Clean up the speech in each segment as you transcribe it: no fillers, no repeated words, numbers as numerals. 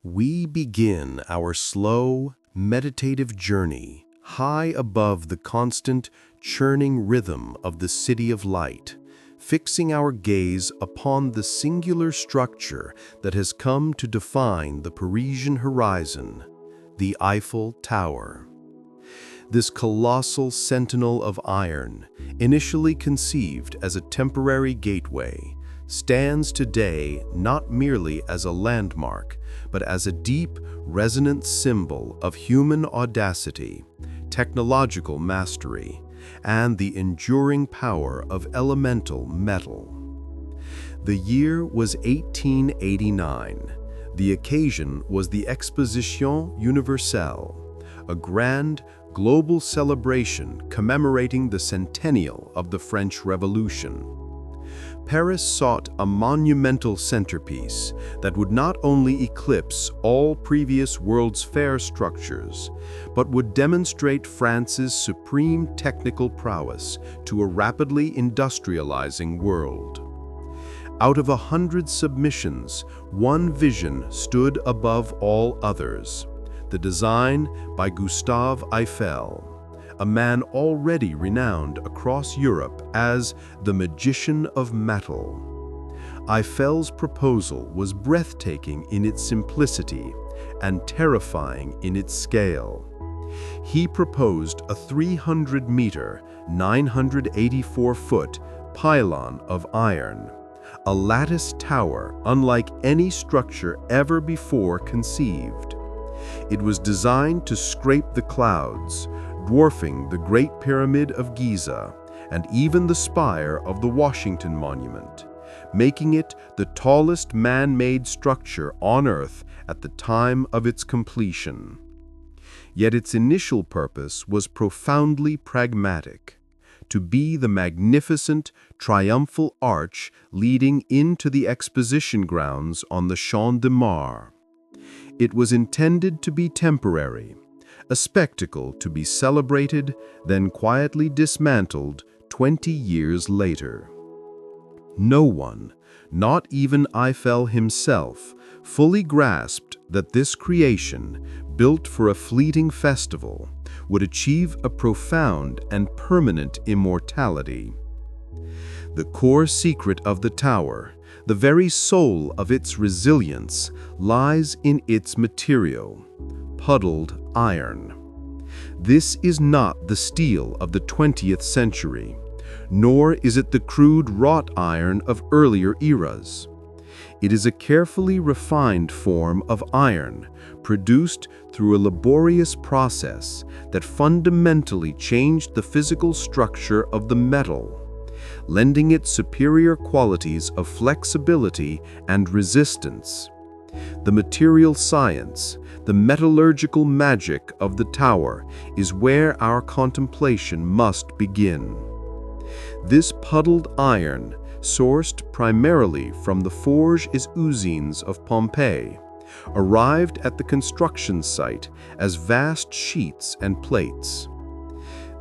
We begin our slow, meditative journey high above the constant, churning rhythm of the City of Light, fixing our gaze upon the singular structure that has come to define the Parisian horizon, the Eiffel Tower. This colossal sentinel of iron, initially conceived as a temporary gateway, stands today not merely as a landmark, but as a deep, resonant symbol of human audacity, technological mastery, and the enduring power of elemental metal. The year was 1889. The occasion was the Exposition Universelle, a grand, global celebration commemorating the centennial of the French Revolution. Paris sought a monumental centerpiece that would not only eclipse all previous World's Fair structures, but would demonstrate France's supreme technical prowess to a rapidly industrializing world. Out of 100 submissions, one vision stood above all others: the design by Gustave Eiffel, a man already renowned across Europe as the magician of metal. Eiffel's proposal was breathtaking in its simplicity and terrifying in its scale. He proposed a 300-meter, 984-foot pylon of iron, a lattice tower unlike any structure ever before conceived. It was designed to scrape the clouds, dwarfing the Great Pyramid of Giza and even the spire of the Washington Monument, making it the tallest man-made structure on Earth at the time of its completion. Yet its initial purpose was profoundly pragmatic: to be the magnificent, triumphal arch leading into the exposition grounds on the Champ de Mars. It was intended to be temporary, a spectacle to be celebrated, then quietly dismantled 20 years later. No one, not even Eiffel himself, fully grasped that this creation, built for a fleeting festival, would achieve a profound and permanent immortality. The core secret of the tower, the very soul of its resilience, lies in its material: puddled iron. This is not the steel of the 20th century, nor is it the crude wrought iron of earlier eras. It is a carefully refined form of iron, produced through a laborious process that fundamentally changed the physical structure of the metal, lending it superior qualities of flexibility and resistance. The material science, the metallurgical magic of the tower, is where our contemplation must begin. This puddled iron, sourced primarily from the forges usines of Pompeii, arrived at the construction site as vast sheets and plates.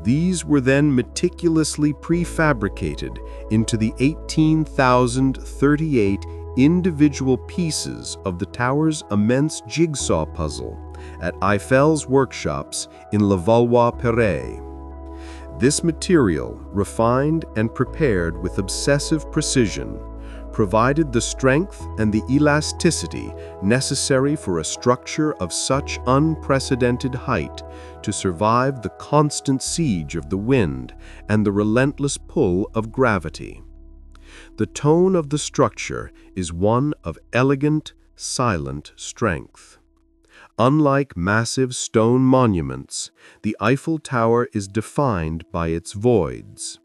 These were then meticulously prefabricated into the 18,038 individual pieces of the tower's immense jigsaw puzzle at Eiffel's workshops in Levallois-Perret. This material, refined and prepared with obsessive precision, provided the strength and the elasticity necessary for a structure of such unprecedented height to survive the constant siege of the wind and the relentless pull of gravity. The tone of the structure is one of elegant, silent strength. Unlike massive stone monuments, the Eiffel Tower is defined by its voids.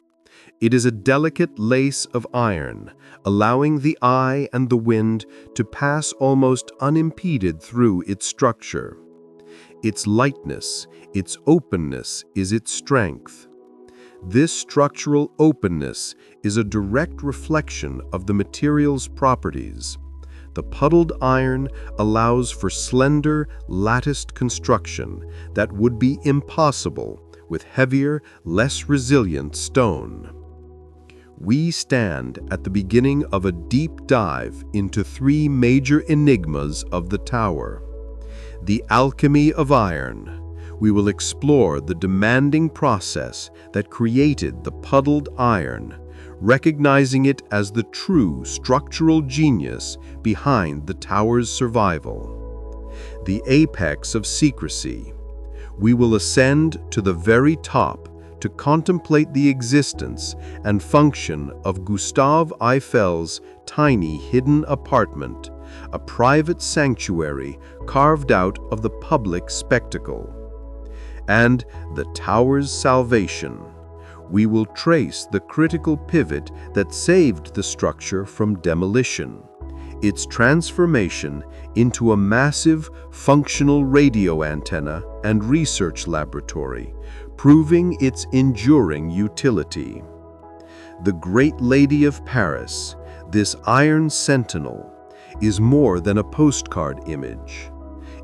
It is a delicate lace of iron, allowing the eye and the wind to pass almost unimpeded through its structure. Its lightness, its openness is its strength. This structural openness is a direct reflection of the material's properties. The puddled iron allows for slender, latticed construction that would be impossible with heavier, less resilient stone. We stand at the beginning of a deep dive into three major enigmas of the tower: The alchemy of iron. We will explore the demanding process that created the puddled iron, recognizing it as the true structural genius behind the tower's survival. The apex of secrecy. We will ascend to the very top to contemplate the existence and function of Gustave Eiffel's tiny hidden apartment, a private sanctuary carved out of the public spectacle. And the tower's salvation. We will trace the critical pivot that saved the structure from demolition, its transformation into a massive, functional radio antenna and research laboratory, proving its enduring utility. The Great Lady of Paris, this iron sentinel, is more than a postcard image.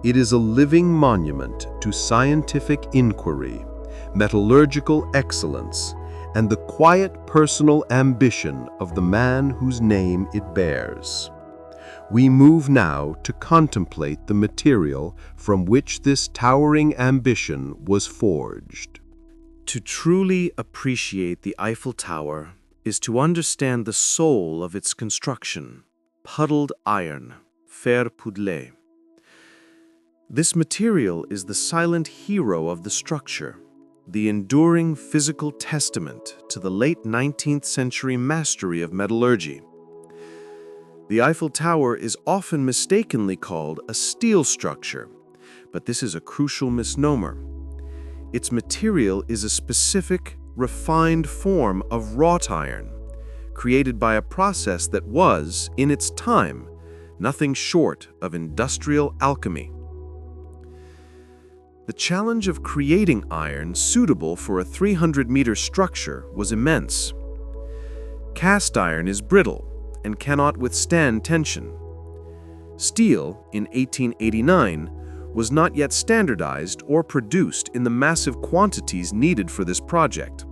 It is a living monument to scientific inquiry, metallurgical excellence, and the quiet personal ambition of the man whose name it bears. We move now to contemplate the material from which this towering ambition was forged. To truly appreciate the Eiffel Tower is to understand the soul of its construction, puddled iron, fer poudlé. This material is the silent hero of the structure, the enduring physical testament to the late 19th century mastery of metallurgy. The Eiffel Tower is often mistakenly called a steel structure, but this is a crucial misnomer. Its material is a specific, refined form of wrought iron, created by a process that was, in its time, nothing short of industrial alchemy. The challenge of creating iron suitable for a 300-meter structure was immense. Cast iron is brittle and cannot withstand tension. Steel, in 1889, was not yet standardized or produced in the massive quantities needed for this project.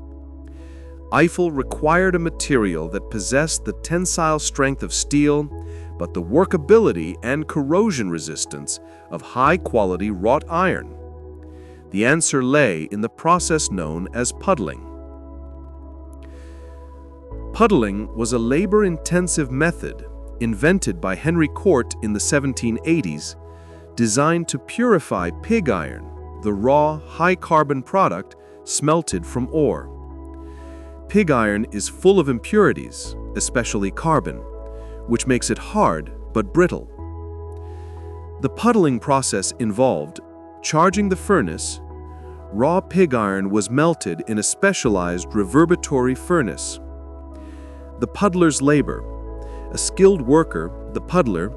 Eiffel required a material that possessed the tensile strength of steel, but the workability and corrosion resistance of high-quality wrought iron. The answer lay in the process known as puddling. Puddling was a labor-intensive method invented by Henry Cort in the 1780s, designed to purify pig iron, the raw, high-carbon product smelted from ore. Pig iron is full of impurities, especially carbon, which makes it hard but brittle. The puddling process involved charging the furnace. Raw pig iron was melted in a specialized reverberatory furnace. The puddler's labor. A skilled worker, the puddler,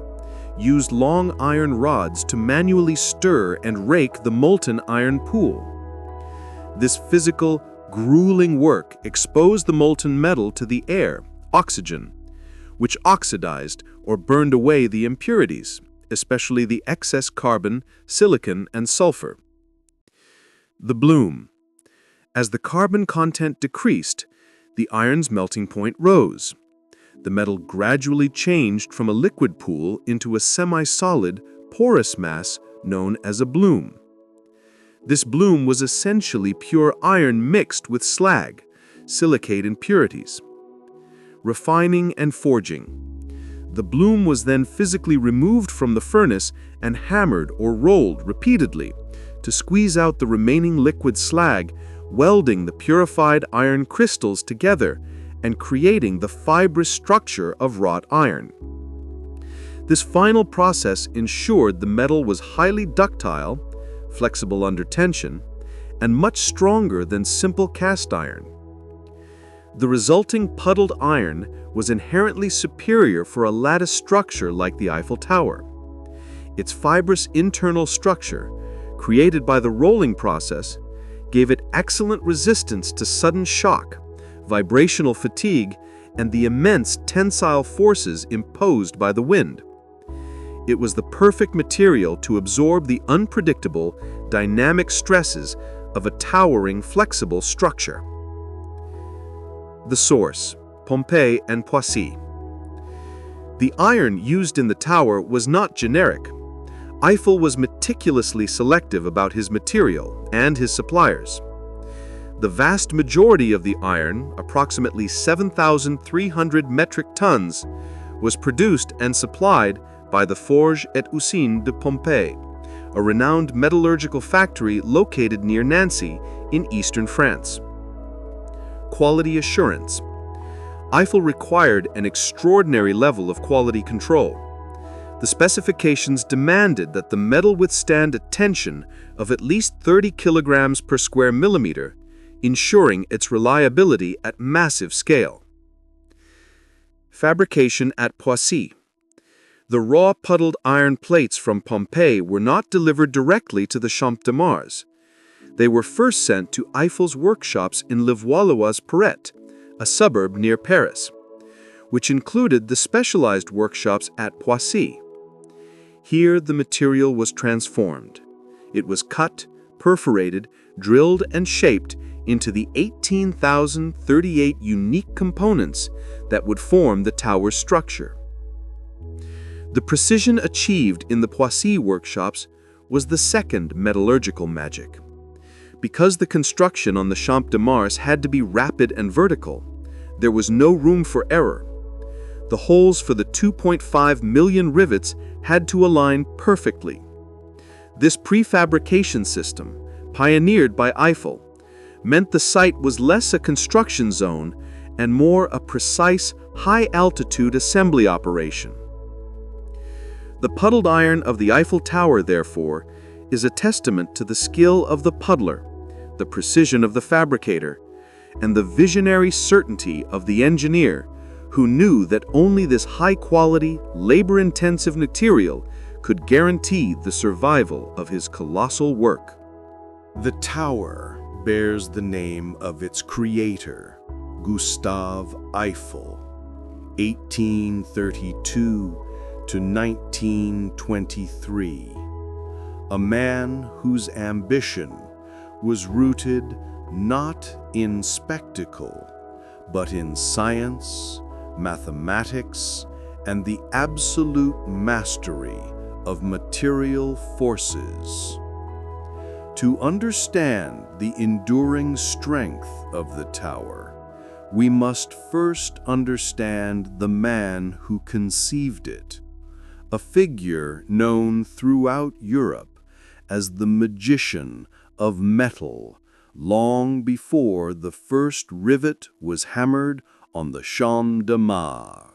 used long iron rods to manually stir and rake the molten iron pool. This physical, grueling work exposed the molten metal to the air, oxygen, which oxidized or burned away the impurities, especially the excess carbon, silicon, and sulfur. The bloom. As the carbon content decreased, the iron's melting point rose. The metal gradually changed from a liquid pool into a semi-solid, porous mass known as a bloom. This bloom was essentially pure iron mixed with slag, silicate impurities. Refining and forging. The bloom was then physically removed from the furnace and hammered or rolled repeatedly to squeeze out the remaining liquid slag, welding the purified iron crystals together and creating the fibrous structure of wrought iron. This final process ensured the metal was highly ductile, flexible under tension, and much stronger than simple cast iron. The resulting puddled iron was inherently superior for a lattice structure like the Eiffel Tower. Its fibrous internal structure, created by the rolling process, gave it excellent resistance to sudden shock, vibrational fatigue, and the immense tensile forces imposed by the wind. It was the perfect material to absorb the unpredictable, dynamic stresses of a towering, flexible structure. The source, Pompeii and Poissy. The iron used in the tower was not generic. Eiffel was meticulously selective about his material and his suppliers. The vast majority of the iron, approximately 7,300 metric tons, was produced and supplied by the Forges et Usines de Pompée, a renowned metallurgical factory located near Nancy in eastern France. Quality assurance. Eiffel required an extraordinary level of quality control. The specifications demanded that the metal withstand a tension of at least 30 kilograms per square millimeter, ensuring its reliability at massive scale. Fabrication at Poissy. The raw puddled iron plates from Pompeii were not delivered directly to the Champ de Mars. They were first sent to Eiffel's workshops in Levallois-Perret, a suburb near Paris, which included the specialized workshops at Poissy. Here the material was transformed. It was cut, perforated, drilled, and shaped into the 18,038 unique components that would form the tower's structure. The precision achieved in the Poissy workshops was the second metallurgical magic. Because the construction on the Champ de Mars had to be rapid and vertical, there was no room for error. The holes for the 2.5 million rivets had to align perfectly. This prefabrication system, pioneered by Eiffel, meant the site was less a construction zone and more a precise, high-altitude assembly operation. The puddled iron of the Eiffel Tower, therefore, is a testament to the skill of the puddler, the precision of the fabricator, and the visionary certainty of the engineer who knew that only this high-quality, labor-intensive material could guarantee the survival of his colossal work. The tower bears the name of its creator, Gustave Eiffel, 1832 to 1923, a man whose ambition was rooted not in spectacle, but in science, mathematics, and the absolute mastery of material forces. To understand the enduring strength of the tower, we must first understand the man who conceived it, a figure known throughout Europe as the magician of metal, long before the first rivet was hammered on the Champ de Mars.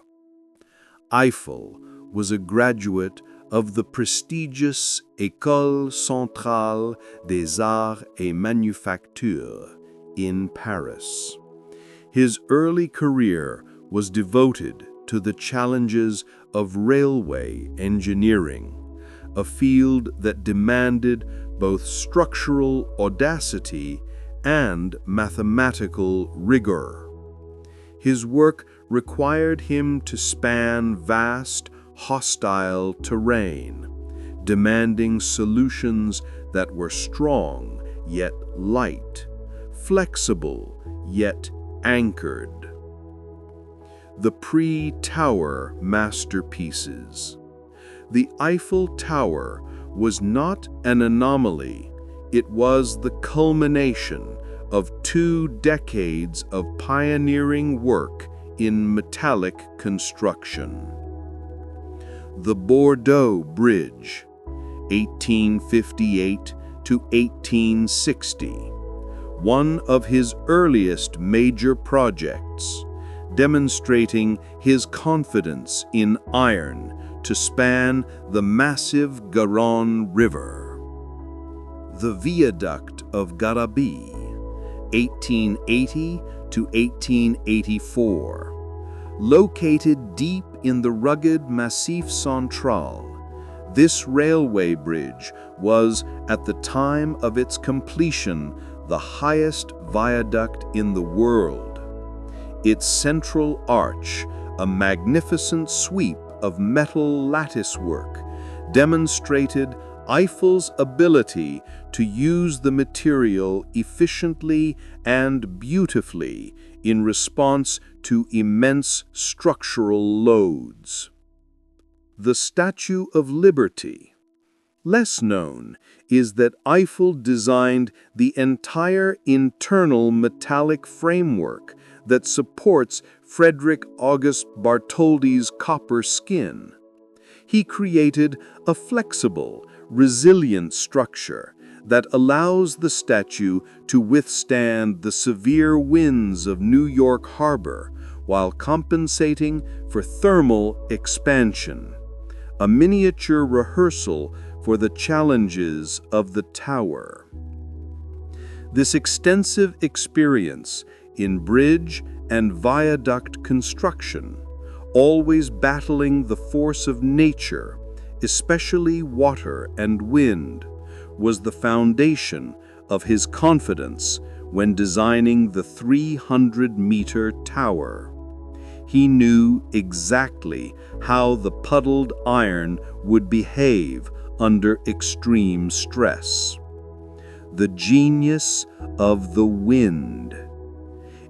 Eiffel was a graduate of the prestigious École Centrale des Arts et Manufactures in Paris. His early career was devoted to the challenges of railway engineering, a field that demanded both structural audacity and mathematical rigor. His work required him to span vast, hostile terrain, demanding solutions that were strong yet light, flexible yet anchored. The pre-Tower masterpieces. The Eiffel Tower was not an anomaly, it was the culmination of 2 decades of pioneering work in metallic construction. The Bordeaux Bridge, 1858 to 1860, one of his earliest major projects, demonstrating his confidence in iron to span the massive Garonne River. The Viaduct of Garabit, 1880 to 1884, located deep in the rugged Massif Central. This railway bridge was, at the time of its completion, the highest viaduct in the world. Its central arch, a magnificent sweep of metal latticework, demonstrated Eiffel's ability to use the material efficiently and beautifully in response to immense structural loads. The Statue of Liberty, Less known is that Eiffel designed the entire internal metallic framework that supports Frederick August Bartholdi's copper skin. He created a flexible, resilient structure that allows the statue to withstand the severe winds of New York Harbor while compensating for thermal expansion, a miniature rehearsal for the challenges of the tower. This extensive experience in bridge and viaduct construction, always battling the force of nature, especially water and wind, was the foundation of his confidence when designing the 300-meter tower. He knew exactly how the puddled iron would behave under extreme stress. The genius of the wind.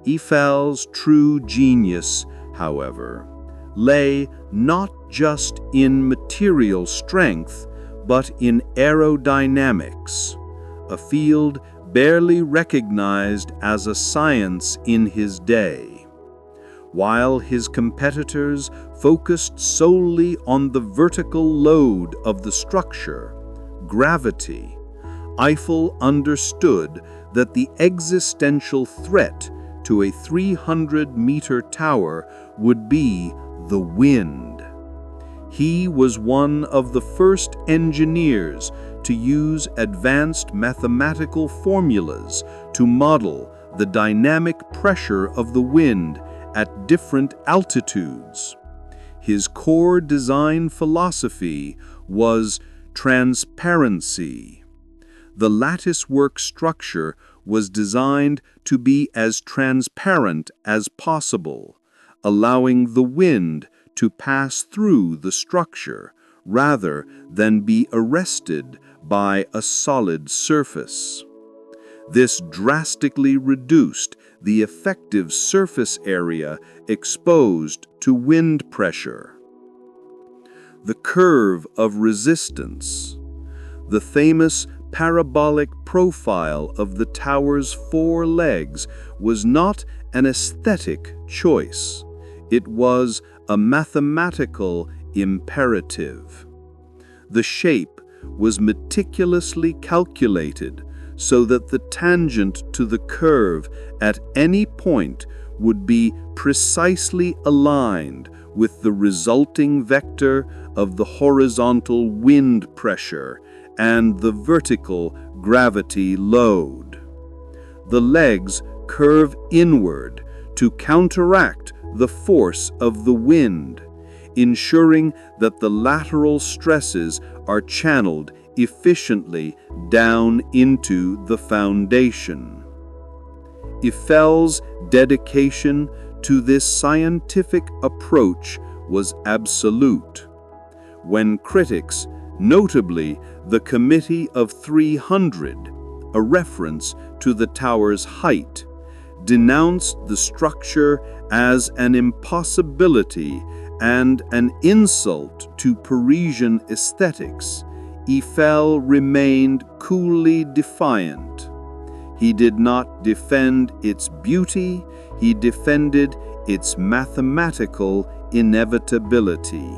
Eiffel's true genius, however, lay not just in material strength, but in aerodynamics, a field barely recognized as a science in his day. While his competitors focused solely on the vertical load of the structure, gravity, Eiffel understood that the existential threat to a 300-meter tower would be the wind. He was one of the first engineers to use advanced mathematical formulas to model the dynamic pressure of the wind at different altitudes. His core design philosophy was transparency. The latticework structure was designed to be as transparent as possible, allowing the wind to pass through the structure rather than be arrested by a solid surface. This drastically reduced the effective surface area exposed to wind pressure. The curve of resistance. The famous parabolic profile of the tower's 4 legs was not an aesthetic choice. It was a mathematical imperative. The shape was meticulously calculated so that the tangent to the curve at any point would be precisely aligned with the resulting vector of the horizontal wind pressure and the vertical gravity load. The legs curve inward to counteract the force of the wind, ensuring that the lateral stresses are channeled efficiently down into the foundation. Eiffel's dedication to this scientific approach was absolute. When critics, notably the Committee of 300, a reference to the tower's height, denounced the structure as an impossibility and an insult to Parisian aesthetics, Eiffel remained coolly defiant. He did not defend its beauty, he defended its mathematical inevitability.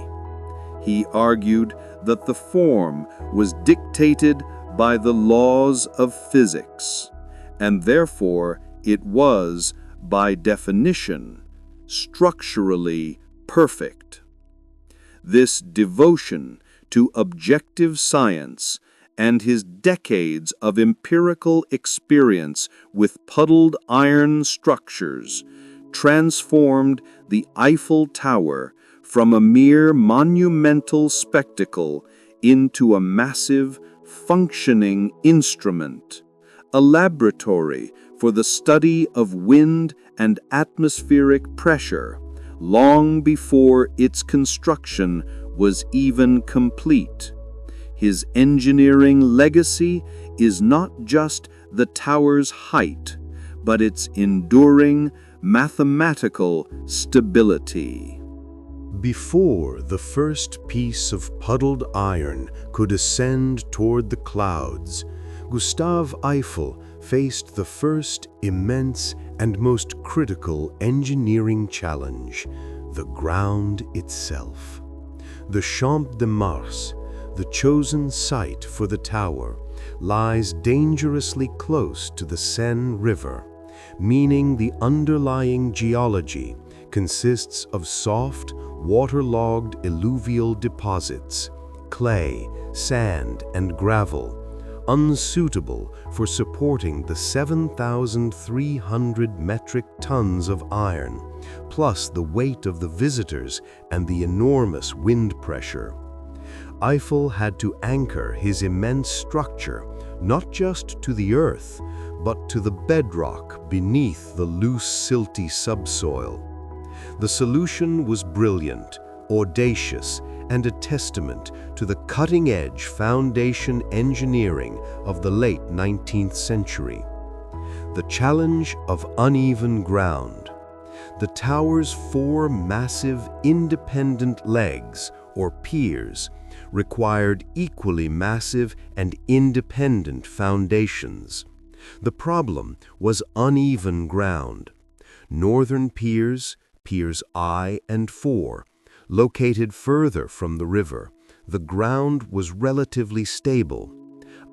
He argued that the form was dictated by the laws of physics, and therefore it was, by definition, structurally perfect. This devotion to objective science and his decades of empirical experience with puddled iron structures transformed the Eiffel Tower from a mere monumental spectacle into a massive, functioning instrument, a laboratory for the study of wind and atmospheric pressure, long before its construction was even complete. His engineering legacy is not just the tower's height, but its enduring mathematical stability. Before the first piece of puddled iron could ascend toward the clouds, Gustave Eiffel faced the first immense and most critical engineering challenge: the ground itself. The Champ de Mars, the chosen site for the tower, lies dangerously close to the Seine River, meaning the underlying geology consists of soft, waterlogged alluvial deposits, clay, sand, and gravel, unsuitable for supporting the 7,300 metric tons of iron, plus the weight of the visitors and the enormous wind pressure. Eiffel had to anchor his immense structure not just to the earth, but to the bedrock beneath the loose, silty subsoil. The solution was brilliant, audacious, and a testament to the cutting-edge foundation engineering of the late 19th century. The challenge of uneven ground. The tower's 4 massive independent legs, or piers, required equally massive and independent foundations. The problem was uneven ground. Northern piers, Piers I and IV, located further from the river, the ground was relatively stable.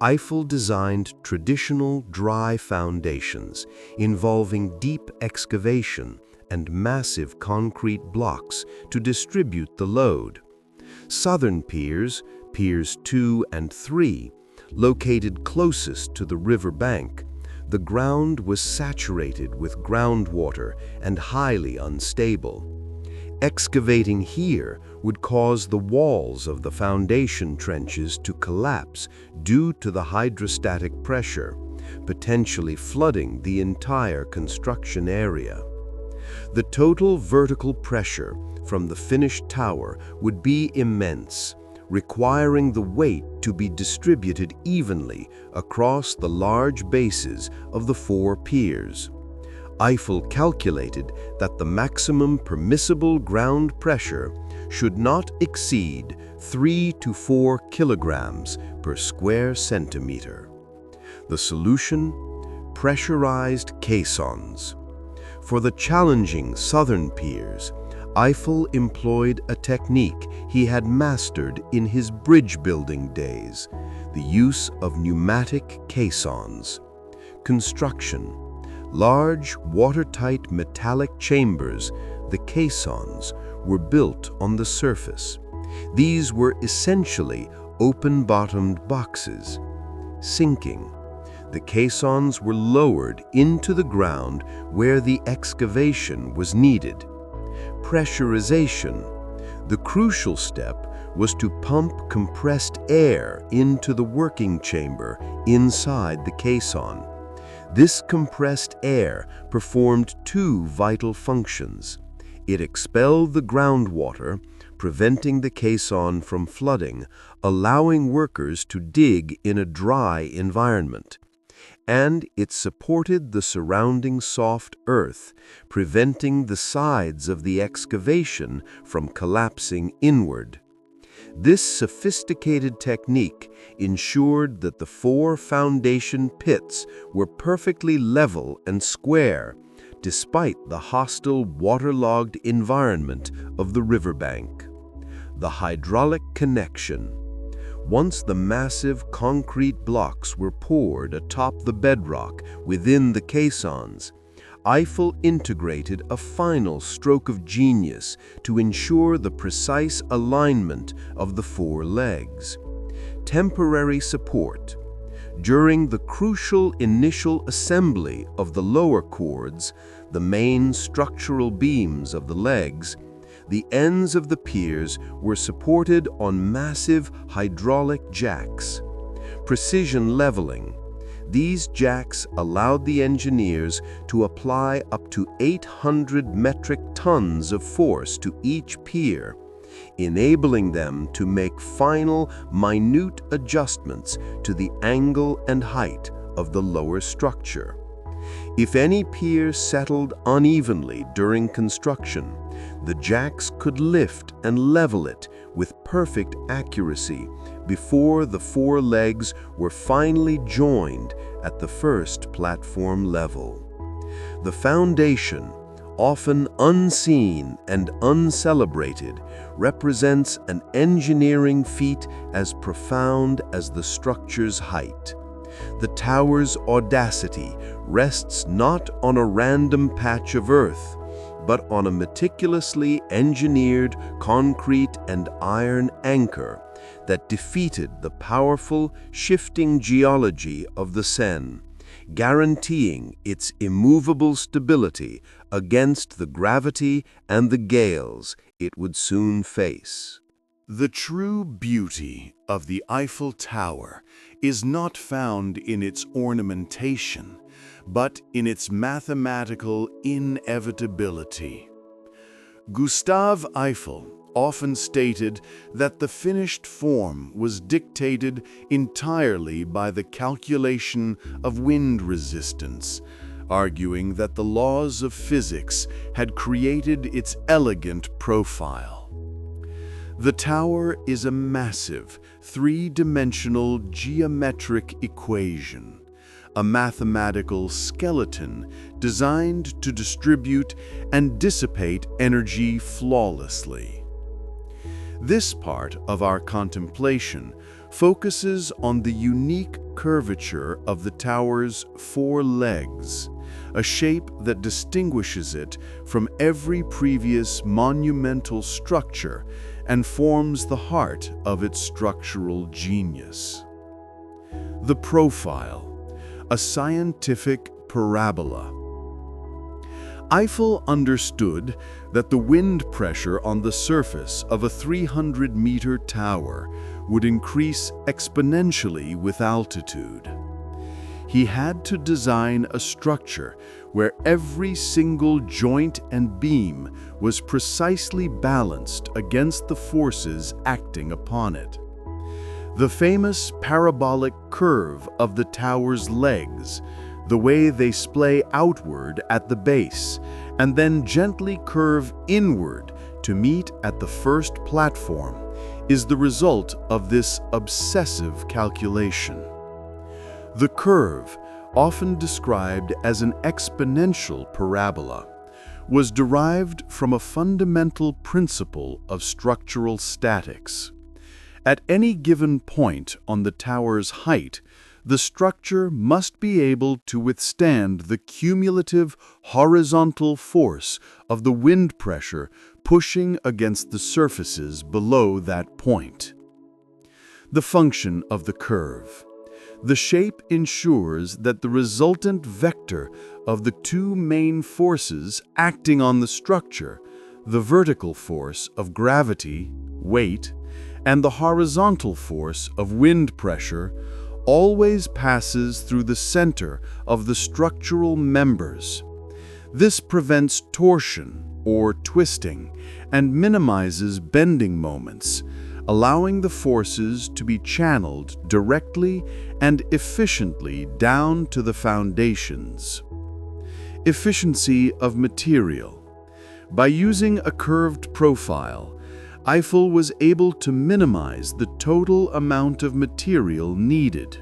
Eiffel designed traditional dry foundations involving deep excavation and massive concrete blocks to distribute the load. Southern piers, Piers II and III, located closest to the river bank, the ground was saturated with groundwater and highly unstable. Excavating here would cause the walls of the foundation trenches to collapse due to the hydrostatic pressure, potentially flooding the entire construction area. The total vertical pressure from the finished tower would be immense, requiring the weight to be distributed evenly across the large bases of the 4 piers. Eiffel calculated that the maximum permissible ground pressure should not exceed 3 to 4 kilograms per square centimeter. The solution? Pressurized caissons. For the challenging southern piers, Eiffel employed a technique he had mastered in his bridge-building days, the use of pneumatic caissons. Construction. Large, watertight metallic chambers, the caissons, were built on the surface. These were essentially open-bottomed boxes. Sinking. The caissons were lowered into the ground where the excavation was needed. Pressurization. The crucial step was to pump compressed air into the working chamber inside the caisson. This compressed air performed 2 vital functions. It expelled the groundwater, preventing the caisson from flooding, allowing workers to dig in a dry environment. And it supported the surrounding soft earth, preventing the sides of the excavation from collapsing inward. This sophisticated technique ensured that the 4 foundation pits were perfectly level and square, despite the hostile waterlogged environment of the riverbank. The hydraulic connection. Once the massive concrete blocks were poured atop the bedrock within the caissons, Eiffel integrated a final stroke of genius to ensure the precise alignment of the 4 legs. Temporary support. During the crucial initial assembly of the lower cords, the main structural beams of the legs, the ends of the piers were supported on massive hydraulic jacks. Precision leveling. These jacks allowed the engineers to apply up to 800 metric tons of force to each pier, enabling them to make final, minute adjustments to the angle and height of the lower structure. If any pier settled unevenly during construction, The jacks could lift and level it with perfect accuracy before the four legs were finally joined at the first platform level. The foundation, often unseen and uncelebrated, represents an engineering feat as profound as the structure's height. The tower's audacity rests not on a random patch of earth, but on a meticulously engineered concrete and iron anchor that defeated the powerful, shifting geology of the Seine, guaranteeing its immovable stability against the gravity and the gales it would soon face. The true beauty of the Eiffel Tower is not found in its ornamentation, but in its mathematical inevitability. Gustave Eiffel often stated that the finished form was dictated entirely by the calculation of wind resistance, arguing that the laws of physics had created its elegant profile. The tower is a massive, three-dimensional geometric equation, a mathematical skeleton designed to distribute and dissipate energy flawlessly. This part of our contemplation focuses on the unique curvature of the tower's four legs, a shape that distinguishes it from every previous monumental structure and forms the heart of its structural genius. The profile, a scientific parabola. Eiffel understood that the wind pressure on the surface of a 300-meter tower would increase exponentially with altitude. He had to design a structure where every single joint and beam was precisely balanced against the forces acting upon it. The famous parabolic curve of the tower's legs, the way they splay outward at the base and then gently curve inward to meet at the first platform, is the result of this obsessive calculation. The curve, often described as an exponential parabola, was derived from a fundamental principle of structural statics. At any given point on the tower's height, the structure must be able to withstand the cumulative horizontal force of the wind pressure pushing against the surfaces below that point. The function of the curve. The shape ensures that the resultant vector of the two main forces acting on the structure, the vertical force of gravity, weight, and the horizontal force of wind pressure, always passes through the center of the structural members. This prevents torsion or twisting and minimizes bending moments, allowing the forces to be channeled directly and efficiently down to the foundations. Efficiency of material. By using a curved profile, Eiffel was able to minimize the total amount of material needed.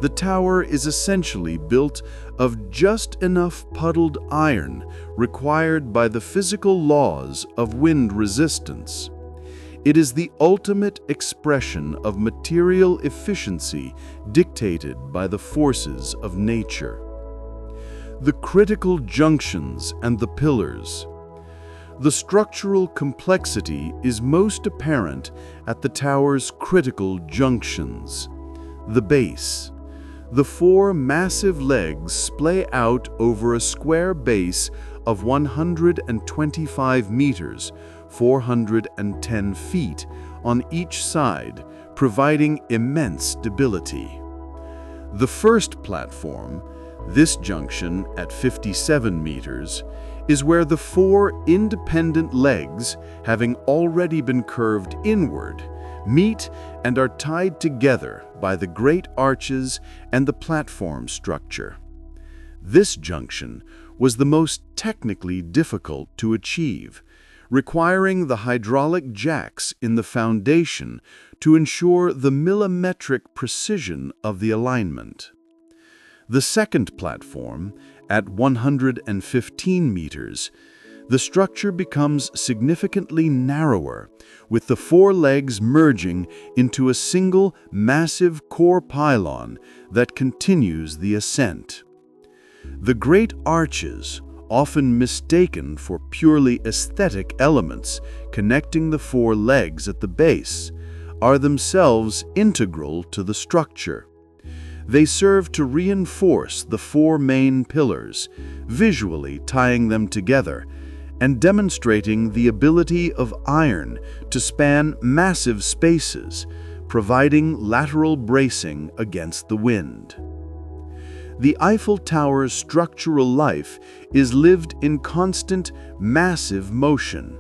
The tower is essentially built of just enough puddled iron required by the physical laws of wind resistance. It is the ultimate expression of material efficiency dictated by the forces of nature. The critical junctions and the pillars. The structural complexity is most apparent at the tower's critical junctions. The base. The four massive legs splay out over a square base of 125 meters, 410 feet, on each side, providing immense stability. The first platform, this junction at 57 meters, is where the four independent legs, having already been curved inward, meet and are tied together by the great arches and the platform structure. This junction was the most technically difficult to achieve, requiring the hydraulic jacks in the foundation to ensure the millimetric precision of the alignment. The second platform, at 115 meters, the structure becomes significantly narrower, with the four legs merging into a single massive core pylon that continues the ascent. The great arches, often mistaken for purely aesthetic elements connecting the four legs at the base, are themselves integral to the structure. They serve to reinforce the four main pillars, visually tying them together and demonstrating the ability of iron to span massive spaces, providing lateral bracing against the wind. The Eiffel Tower's structural life is lived in constant, massive motion.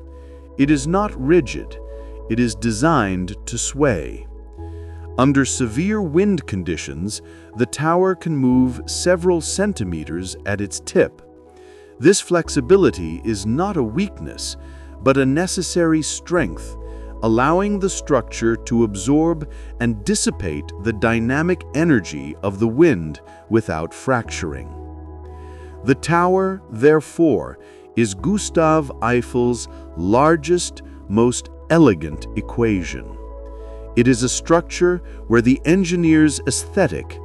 It is not rigid. It is designed to sway. Under severe wind conditions, the tower can move several centimeters at its tip. This flexibility is not a weakness, but a necessary strength, allowing the structure to absorb and dissipate the dynamic energy of the wind without fracturing. The tower, therefore, is Gustave Eiffel's largest, most elegant equation. It is a structure where the engineer's aesthetic,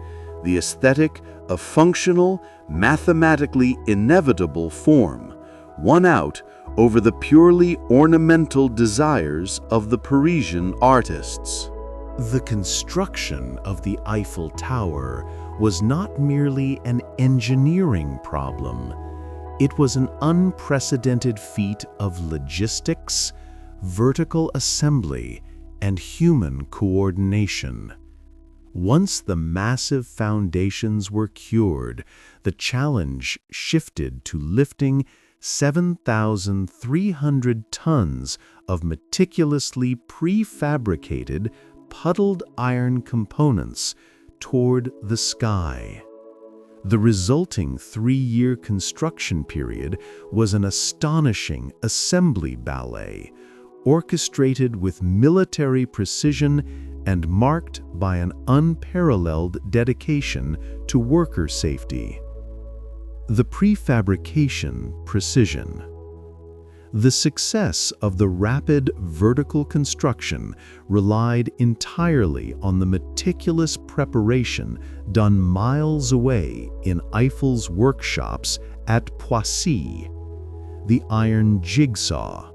the aesthetic of functional, mathematically inevitable form, won out over the purely ornamental desires of the Parisian artists. The construction of the Eiffel Tower was not merely an engineering problem. It was an unprecedented feat of logistics, vertical assembly, and human coordination. Once the massive foundations were cured, the challenge shifted to lifting 7,300 tons of meticulously prefabricated, puddled iron components toward the sky. The resulting 3-year construction period was an astonishing assembly ballet, orchestrated with military precision and marked by an unparalleled dedication to worker safety. The prefabrication precision. The success of the rapid vertical construction relied entirely on the meticulous preparation done miles away in Eiffel's workshops at Poissy. The iron jigsaw.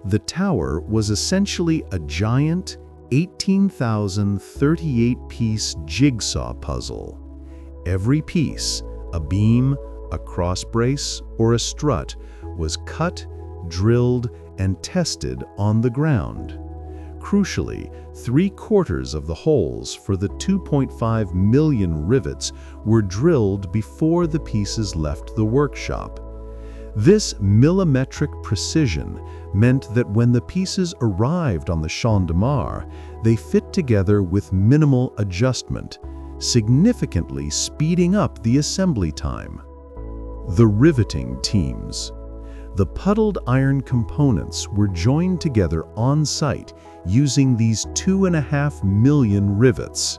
The tower was essentially a giant 18,038-piece jigsaw puzzle. Every piece, a beam, a crossbrace, or a strut, was cut, drilled, and tested on the ground. Crucially, 3/4 of the holes for the 2.5 million rivets were drilled before the pieces left the workshop. This millimetric precision meant that when the pieces arrived on the Champ de Mars, they fit together with minimal adjustment, significantly speeding up the assembly time. The riveting teams. The puddled iron components were joined together on site using these 2.5 million rivets.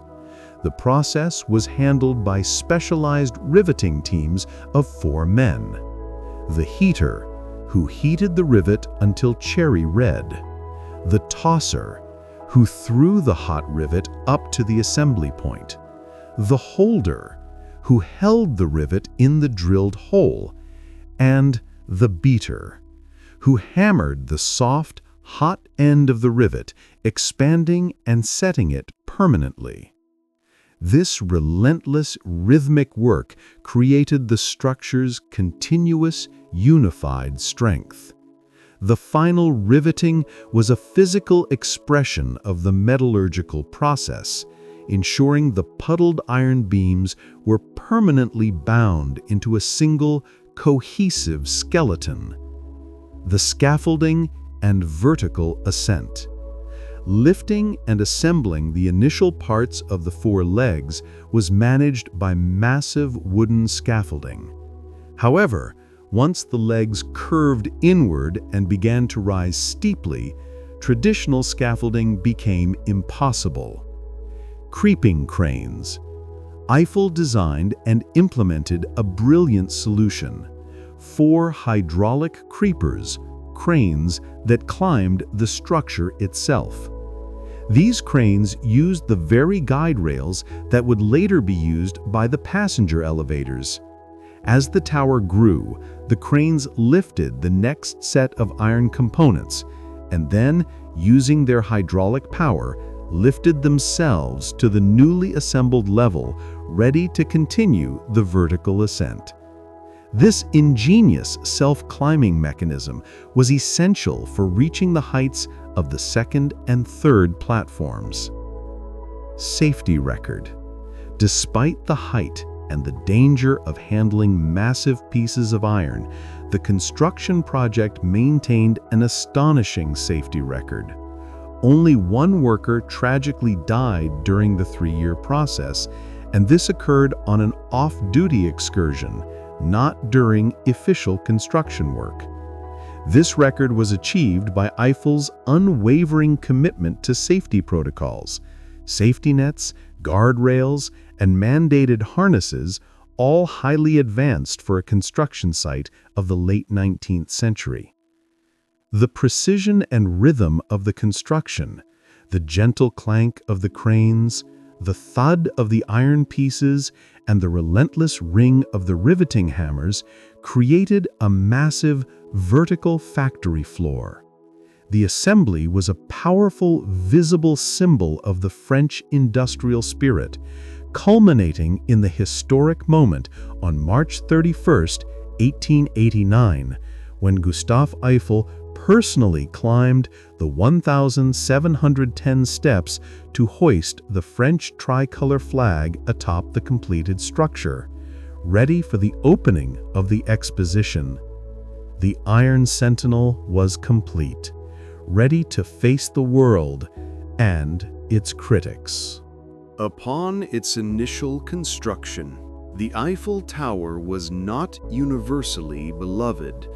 The process was handled by specialized riveting teams of 4 men. The heater, who heated the rivet until cherry red. The tosser, who threw the hot rivet up to the assembly point. The holder, who held the rivet in the drilled hole. And the beater, who hammered the soft, hot end of the rivet, expanding and setting it permanently. This relentless, rhythmic work created the structure's continuous, unified strength. The final riveting was a physical expression of the metallurgical process, ensuring the puddled iron beams were permanently bound into a single, cohesive skeleton. The scaffolding and vertical ascent. Lifting and assembling the initial parts of the 4 legs was managed by massive wooden scaffolding. However, Once the legs curved inward and began to rise steeply, traditional scaffolding became impossible. Creeping cranes. Eiffel designed and implemented a brilliant solution: 4 hydraulic creepers, cranes that climbed the structure itself. These cranes used the very guide rails that would later be used by the passenger elevators. As the tower grew, the cranes lifted the next set of iron components, and then, using their hydraulic power, lifted themselves to the newly assembled level, ready to continue the vertical ascent. This ingenious self-climbing mechanism was essential for reaching the heights of the second and third platforms. Safety record. Despite the height and the danger of handling massive pieces of iron, the construction project maintained an astonishing safety record. Only 1 worker tragically died during the 3-year process, and this occurred on an off-duty excursion, not during official construction work. This record was achieved by Eiffel's unwavering commitment to safety protocols. Safety nets, guardrails, and mandated harnesses, all highly advanced for a construction site of the late 19th century. The precision and rhythm of the construction, the gentle clank of the cranes, the thud of the iron pieces, and the relentless ring of the riveting hammers created a massive vertical factory floor. The assembly was a powerful, visible symbol of the French industrial spirit, culminating in the historic moment on March 31, 1889, when Gustave Eiffel personally climbed the 1,710 steps to hoist the French tricolor flag atop the completed structure, ready for the opening of the exposition. The Iron Sentinel was complete, ready to face the world and its critics. Upon its initial construction, the Eiffel Tower was not universally beloved.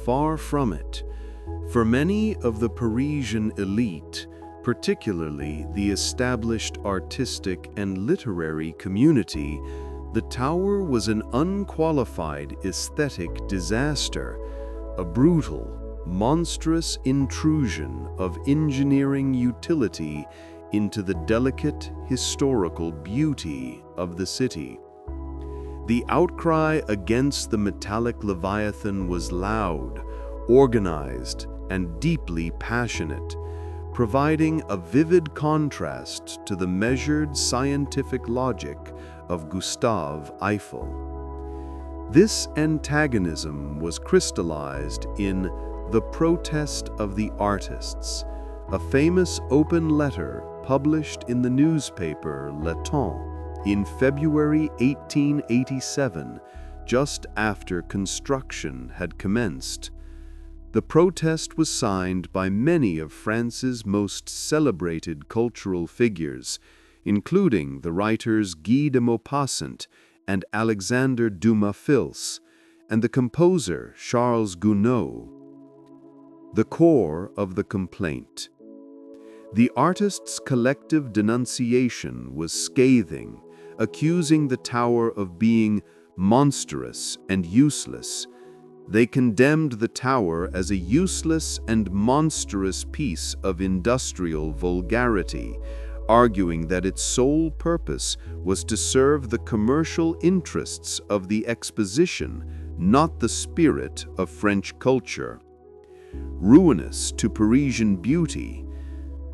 Far from it. For many of the Parisian elite, particularly the established artistic and literary community, the tower was an unqualified aesthetic disaster, a brutal, monstrous intrusion of engineering utility into the delicate historical beauty of the city. The outcry against the metallic leviathan was loud, organized, and deeply passionate, providing a vivid contrast to the measured scientific logic of Gustave Eiffel. This antagonism was crystallized in The Protest of the Artists, a famous open letter published in the newspaper Le Temps in February 1887, just after construction had commenced. The protest was signed by many of France's most celebrated cultural figures, including the writers Guy de Maupassant and Alexandre Dumas Fils, and the composer Charles Gounod. The core of the complaint. The artists' collective denunciation was scathing, accusing the tower of being monstrous and useless. They condemned the tower as a useless and monstrous piece of industrial vulgarity, arguing that its sole purpose was to serve the commercial interests of the exposition, not the spirit of French culture. Ruinous to Parisian beauty,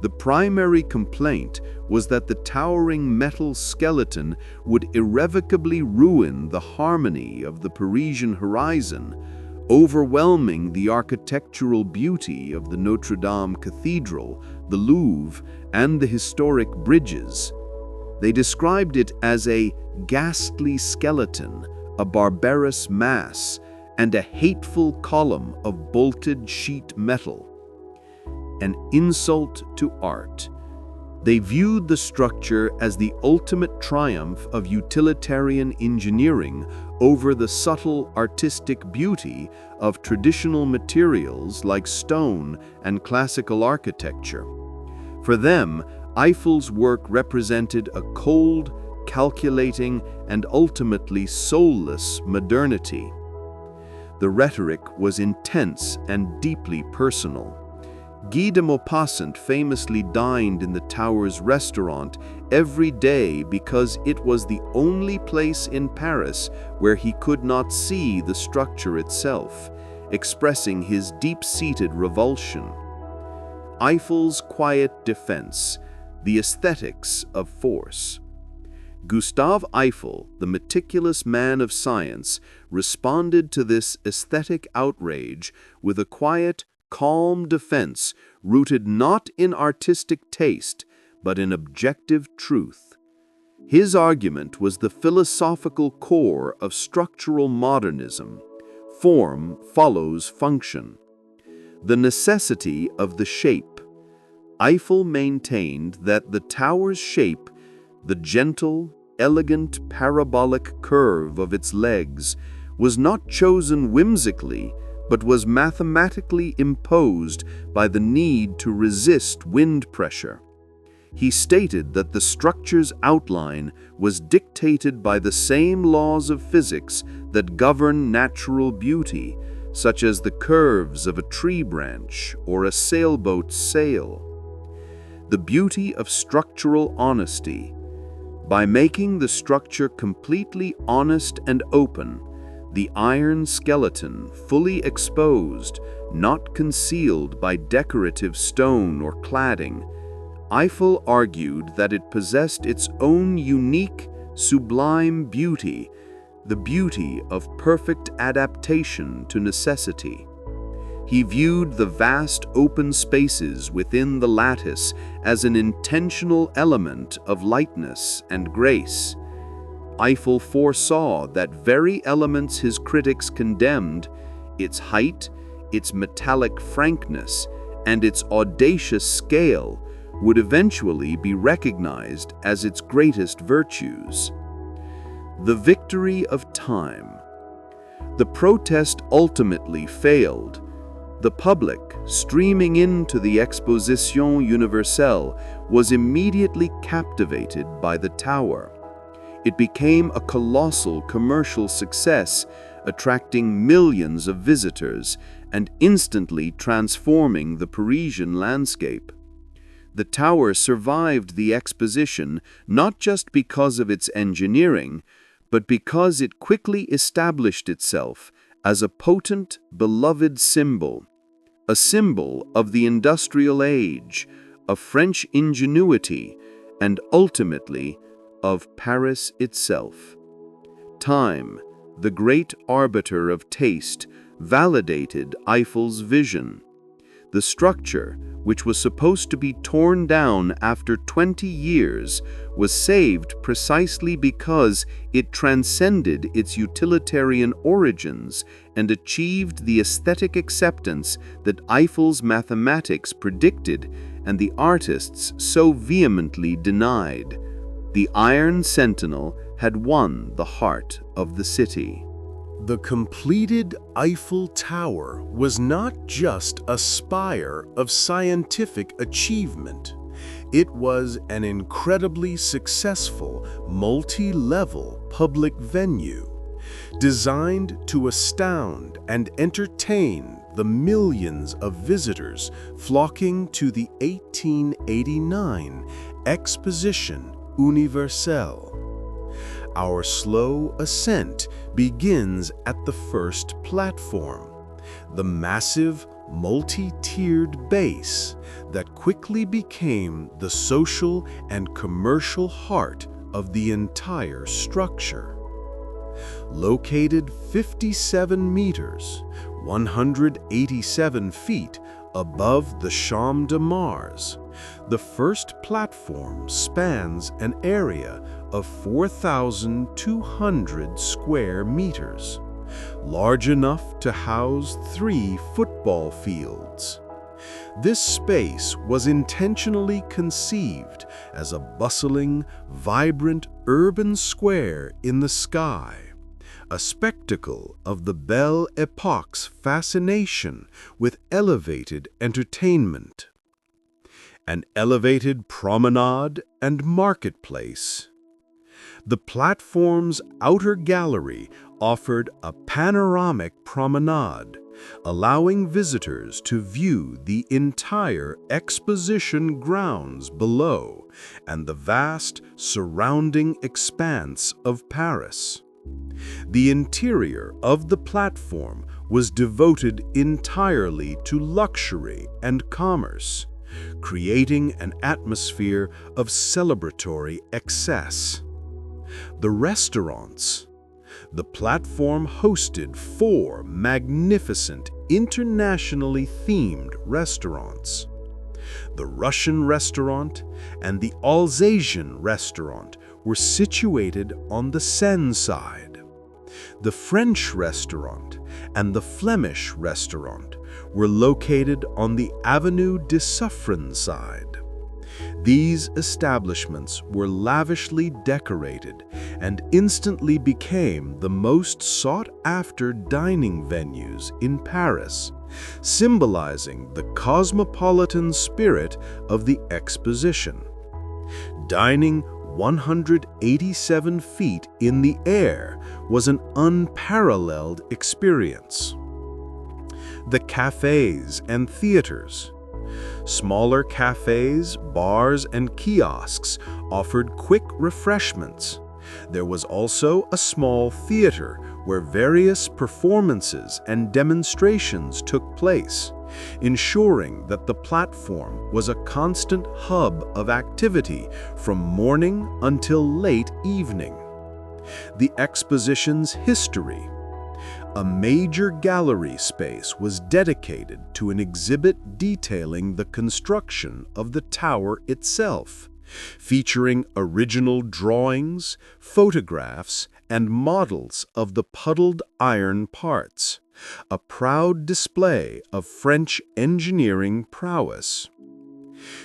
the primary complaint was that the towering metal skeleton would irrevocably ruin the harmony of the Parisian horizon, overwhelming the architectural beauty of the Notre Dame Cathedral, the Louvre, and the historic bridges. They described it as a ghastly skeleton, a barbarous mass, and a hateful column of bolted sheet metal. An insult to art. They viewed the structure as the ultimate triumph of utilitarian engineering over the subtle artistic beauty of traditional materials like stone and classical architecture. For them, Eiffel's work represented a cold, calculating, and ultimately soulless modernity. The rhetoric was intense and deeply personal. Guy de Maupassant famously dined in the Tower's restaurant every day because it was the only place in Paris where he could not see the structure itself, expressing his deep-seated revulsion. Eiffel's quiet defense, the aesthetics of force. Gustave Eiffel, the meticulous man of science, responded to this aesthetic outrage with a quiet, calm defense rooted not in artistic taste, but in objective truth. His argument was the philosophical core of structural modernism. Form follows function. The necessity of the shape. Eiffel maintained that the tower's shape, the gentle, elegant parabolic curve of its legs, was not chosen whimsically, but was mathematically imposed by the need to resist wind pressure. He stated that the structure's outline was dictated by the same laws of physics that govern natural beauty, such as the curves of a tree branch or a sailboat's sail. The beauty of structural honesty. By making the structure completely honest and open, the iron skeleton fully exposed, not concealed by decorative stone or cladding, Eiffel argued that it possessed its own unique, sublime beauty, the beauty of perfect adaptation to necessity. He viewed the vast open spaces within the lattice as an intentional element of lightness and grace. Eiffel foresaw that very elements his critics condemned, its height, its metallic frankness, and its audacious scale, would eventually be recognized as its greatest virtues. The victory of time. The protest ultimately failed. The public, streaming into the Exposition Universelle, was immediately captivated by the tower. It became a colossal commercial success, attracting millions of visitors and instantly transforming the Parisian landscape. The tower survived the exposition not just because of its engineering, but because it quickly established itself as a potent, beloved symbol, a symbol of the industrial age, of French ingenuity, and ultimately of Paris itself. Time, the great arbiter of taste, validated Eiffel's vision. The structure, which was supposed to be torn down after 20 years, was saved precisely because it transcended its utilitarian origins and achieved the aesthetic acceptance that Eiffel's mathematics predicted and the artists so vehemently denied. The Iron Sentinel had won the heart of the city. The completed Eiffel Tower was not just a spire of scientific achievement. It was an incredibly successful, multi-level public venue, designed to astound and entertain the millions of visitors flocking to the 1889 Exposition Universelle. Our slow ascent begins at the first platform, the massive, multi-tiered base that quickly became the social and commercial heart of the entire structure. Located 57 meters, 187 feet above the Champ de Mars, the first platform spans an area of 4,200 square meters, large enough to house 3 football fields. This space was intentionally conceived as a bustling, vibrant urban square in the sky, a spectacle of the Belle Epoque's fascination with elevated entertainment. An elevated promenade and marketplace. The platform's outer gallery offered a panoramic promenade, allowing visitors to view the entire exposition grounds below and the vast surrounding expanse of Paris. The interior of the platform was devoted entirely to luxury and commerce, creating an atmosphere of celebratory excess. The restaurants. The platform hosted 4 magnificent, internationally themed restaurants. The Russian restaurant and the Alsatian restaurant were situated on the Seine side. The French restaurant and the Flemish restaurant were located on the Avenue de Suffren side. These establishments were lavishly decorated and instantly became the most sought-after dining venues in Paris, symbolizing the cosmopolitan spirit of the exposition. Dining 187 feet in the air was an unparalleled experience. The cafes and theaters. Smaller cafes, bars, and kiosks offered quick refreshments. There was also a small theater where various performances and demonstrations took place, ensuring that the platform was a constant hub of activity from morning until late evening. The exposition's history. A major gallery space was dedicated to an exhibit detailing the construction of the tower itself, featuring original drawings, photographs, and models of the puddled iron parts, a proud display of French engineering prowess.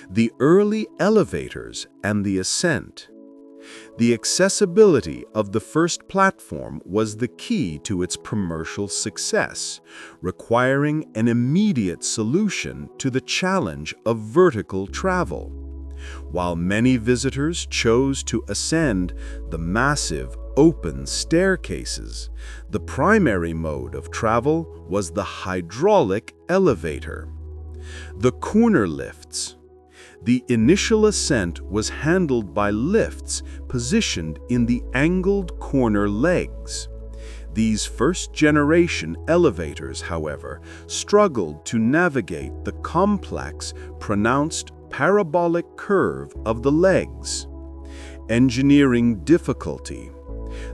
The early elevators and the ascent. The accessibility of the first platform was the key to its commercial success, requiring an immediate solution to the challenge of vertical travel. While many visitors chose to ascend the massive, open staircases, the primary mode of travel was the hydraulic elevator. The corner lifts. The initial ascent was handled by lifts positioned in the angled corner legs. These first-generation elevators, however, struggled to navigate the complex, pronounced parabolic curve of the legs. Engineering difficulty.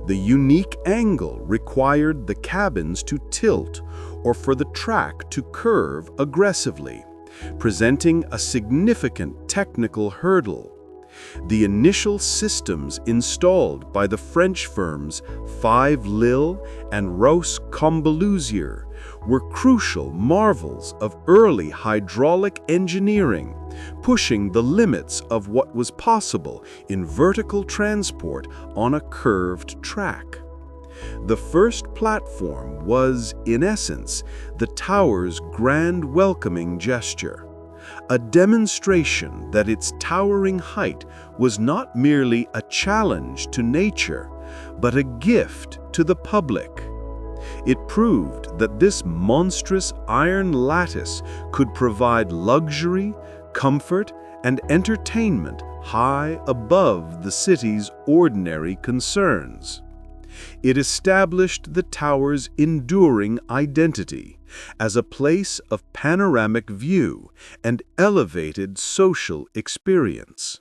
The unique angle required the cabins to tilt or for the track to curve aggressively, presenting a significant technical hurdle. The initial systems installed by the French firms 5 Lille and Ros Combeluzier were crucial marvels of early hydraulic engineering, pushing the limits of what was possible in vertical transport on a curved track. The first platform was, in essence, the tower's grand welcoming gesture, a demonstration that its towering height was not merely a challenge to nature, but a gift to the public. It proved that this monstrous iron lattice could provide luxury, comfort, and entertainment high above the city's ordinary concerns. It established the tower's enduring identity as a place of panoramic view and elevated social experience,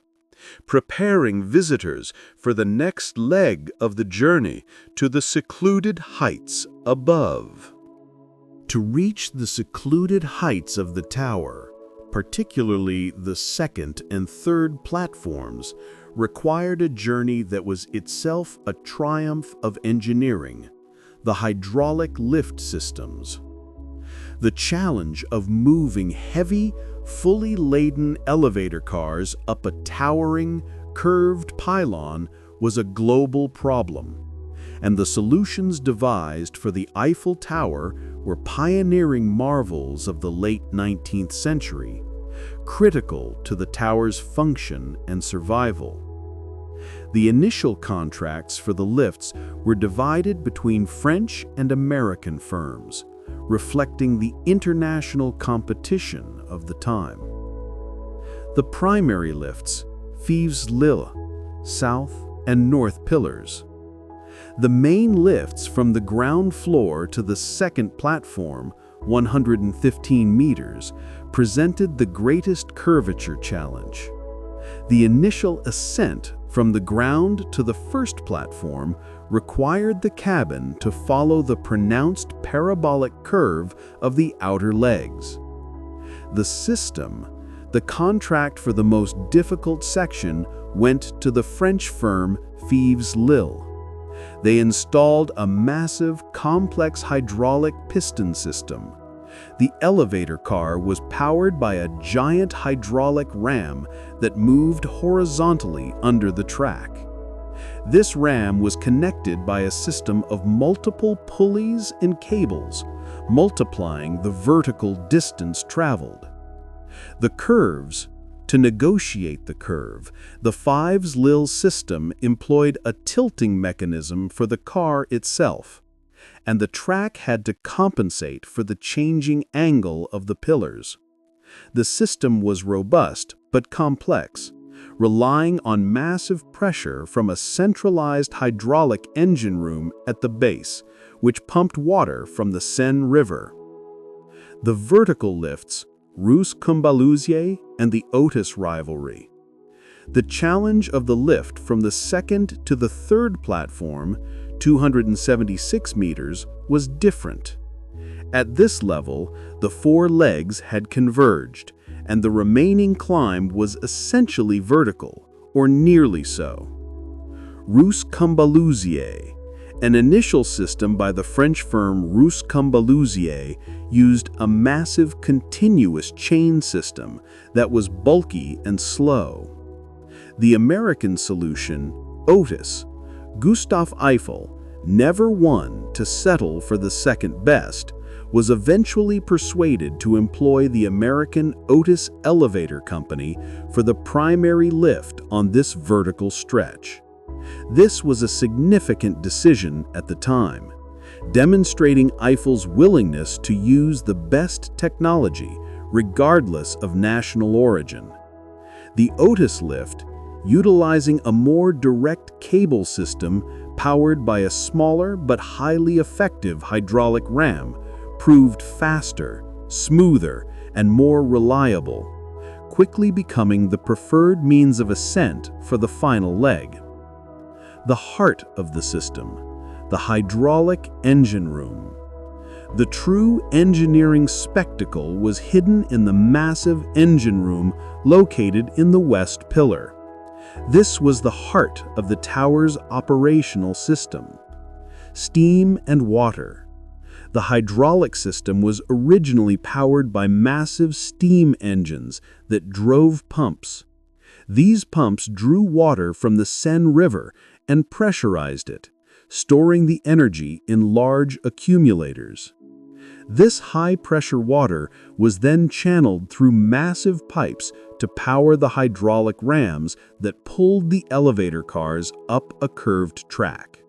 preparing visitors for the next leg of the journey to the secluded heights above. To reach the secluded heights of the tower, particularly the second and third platforms, required a journey that was itself a triumph of engineering, the hydraulic lift systems. The challenge of moving heavy, fully laden elevator cars up a towering, curved pylon was a global problem, and the solutions devised for the Eiffel Tower were pioneering marvels of the late 19th century, critical to the tower's function and survival. The initial contracts for the lifts were divided between French and American firms, reflecting the international competition of the time. The primary lifts, Fives Lille, south and north pillars. The main lifts from the ground floor to the second platform, 115 meters, presented the greatest curvature challenge. The initial ascent from the ground to the first platform required the cabin to follow the pronounced parabolic curve of the outer legs. The contract for the most difficult section went to the French firm Fives Lille. They installed a massive, complex hydraulic piston system. The elevator car was powered by a giant hydraulic ram that moved horizontally under the track. This ram was connected by a system of multiple pulleys and cables, multiplying the vertical distance traveled. To negotiate the curve, the Fives Lille system employed a tilting mechanism for the car itself, and the track had to compensate for the changing angle of the pillars. The system was robust but complex, relying on massive pressure from a centralized hydraulic engine room at the base, which pumped water from the Seine River. The vertical lifts, Rue Combaluzier and the Otis rivalry. The challenge of the lift from the second to the third platform, 276 meters, was different. At this level, the four legs had converged, and the remaining climb was essentially vertical, or nearly so. Rue Combaluzier, an initial system by the French firm Rue Combaluzier, used a massive continuous chain system that was bulky and slow. The American solution, Otis, Gustave Eiffel, never one to settle for the second best, was eventually persuaded to employ the American Otis Elevator Company for the primary lift on this vertical stretch. This was a significant decision at the time, demonstrating Eiffel's willingness to use the best technology, regardless of national origin. The Otis lift, utilizing a more direct cable system powered by a smaller but highly effective hydraulic ram, proved faster, smoother, and more reliable, quickly becoming the preferred means of ascent for the final leg. The heart of the system, the hydraulic engine room. The true engineering spectacle was hidden in the massive engine room located in the west pillar. This was the heart of the tower's operational system. Steam and water. The hydraulic system was originally powered by massive steam engines that drove pumps. These pumps drew water from the Seine River and pressurized it, storing the energy in large accumulators. This high-pressure water was then channeled through massive pipes to power the hydraulic rams that pulled the elevator cars up a curved track.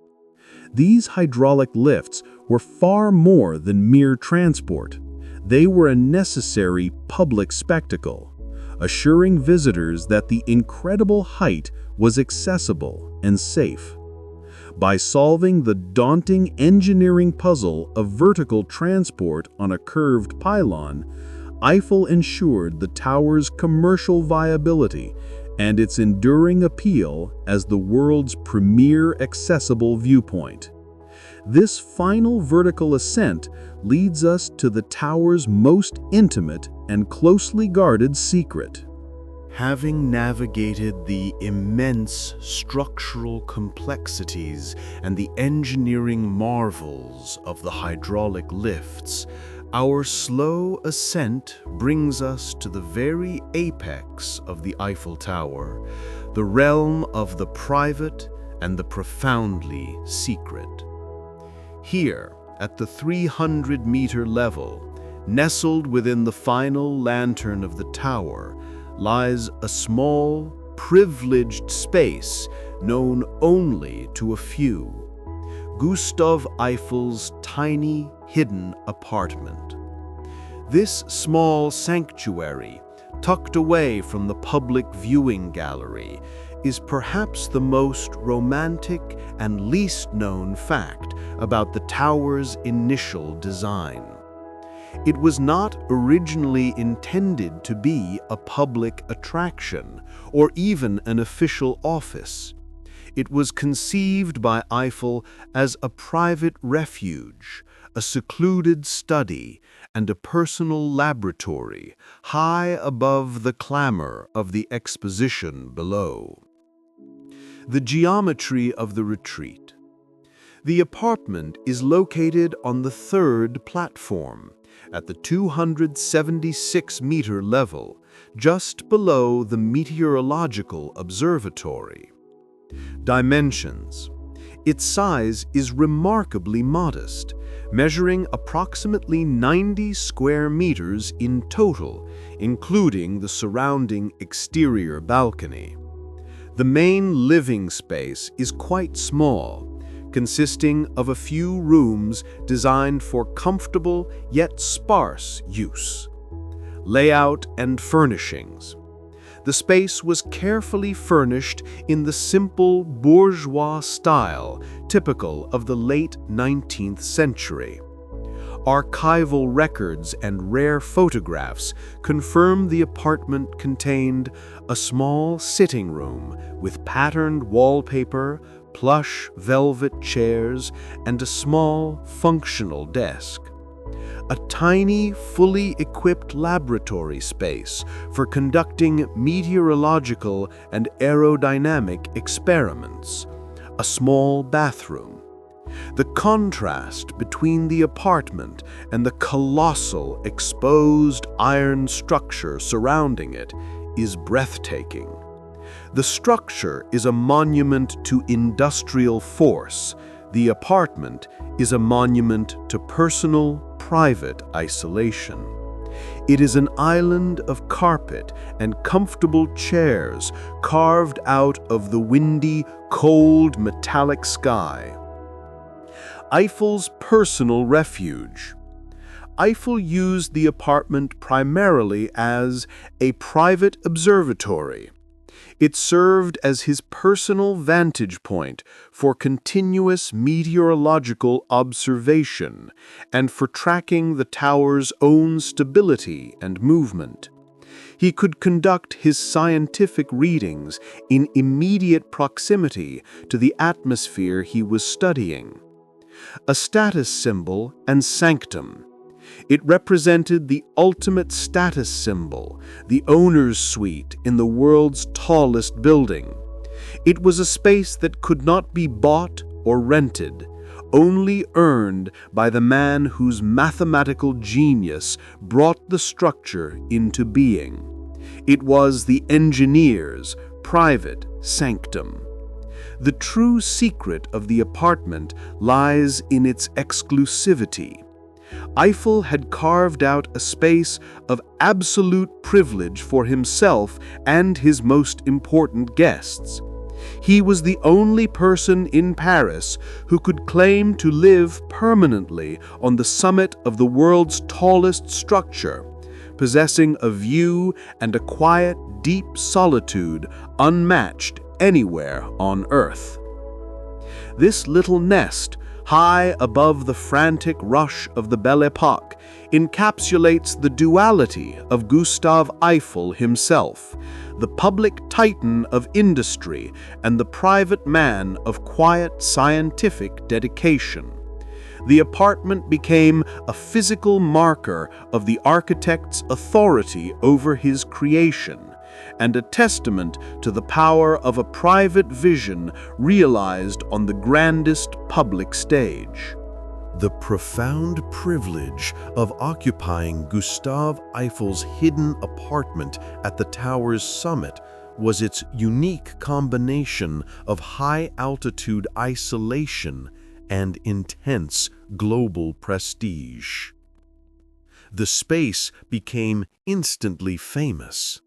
These hydraulic lifts were far more than mere transport. They were a necessary public spectacle, assuring visitors that the incredible height was accessible and safe. By solving the daunting engineering puzzle of vertical transport on a curved pylon, Eiffel ensured the tower's commercial viability and its enduring appeal as the world's premier accessible viewpoint. This final vertical ascent leads us to the tower's most intimate and closely guarded secret. Having navigated the immense structural complexities and the engineering marvels of the hydraulic lifts, Our slow ascent brings us to the very apex of the Eiffel Tower, the realm of the private and the profoundly secret. Here, at the 300-meter level, nestled within the final lantern of the tower, lies a small, privileged space known only to a few. Gustave Eiffel's tiny, hidden apartment. This small sanctuary, tucked away from the public viewing gallery, is perhaps the most romantic and least known fact about the tower's initial design. It was not originally intended to be a public attraction or even an official office. It was conceived by Eiffel as a private refuge, a secluded study, and a personal laboratory high above the clamor of the exposition below. The geometry of the retreat. The apartment is located on the third platform, at the 276-meter level, just below the meteorological observatory. Dimensions. Its size is remarkably modest, measuring approximately 90 square meters in total, including the surrounding exterior balcony. The main living space is quite small, consisting of a few rooms designed for comfortable yet sparse use. Layout and furnishings. The space was carefully furnished in the simple bourgeois style typical of the late 19th century. Archival records and rare photographs confirm the apartment contained a small sitting room with patterned wallpaper, plush velvet chairs, and a small, functional desk. A tiny, fully equipped laboratory space for conducting meteorological and aerodynamic experiments. A small bathroom. The contrast between the apartment and the colossal, exposed iron structure surrounding it is breathtaking. The structure is a monument to industrial force. The apartment is a monument to personal, private isolation. It is an island of carpet and comfortable chairs carved out of the windy, cold, metallic sky. Eiffel's personal refuge. Eiffel used the apartment primarily as a private observatory. It served as his personal vantage point for continuous meteorological observation and for tracking the tower's own stability and movement. He could conduct his scientific readings in immediate proximity to the atmosphere he was studying. A status symbol and sanctum. It represented the ultimate status symbol, the owner's suite in the world's tallest building. It was a space that could not be bought or rented, only earned by the man whose mathematical genius brought the structure into being. It was the engineer's private sanctum. The true secret of the apartment lies in its exclusivity. Eiffel had carved out a space of absolute privilege for himself and his most important guests. He was the only person in Paris who could claim to live permanently on the summit of the world's tallest structure, possessing a view and a quiet, deep solitude unmatched anywhere on Earth. This little nest, high above the frantic rush of the Belle Époque, encapsulates the duality of Gustave Eiffel himself, the public titan of industry and the private man of quiet scientific dedication. The apartment became a physical marker of the architect's authority over his creation, and a testament to the power of a private vision realized on the grandest public stage. The profound privilege of occupying Gustave Eiffel's hidden apartment at the tower's summit was its unique combination of high-altitude isolation and intense global prestige. The space became instantly famous,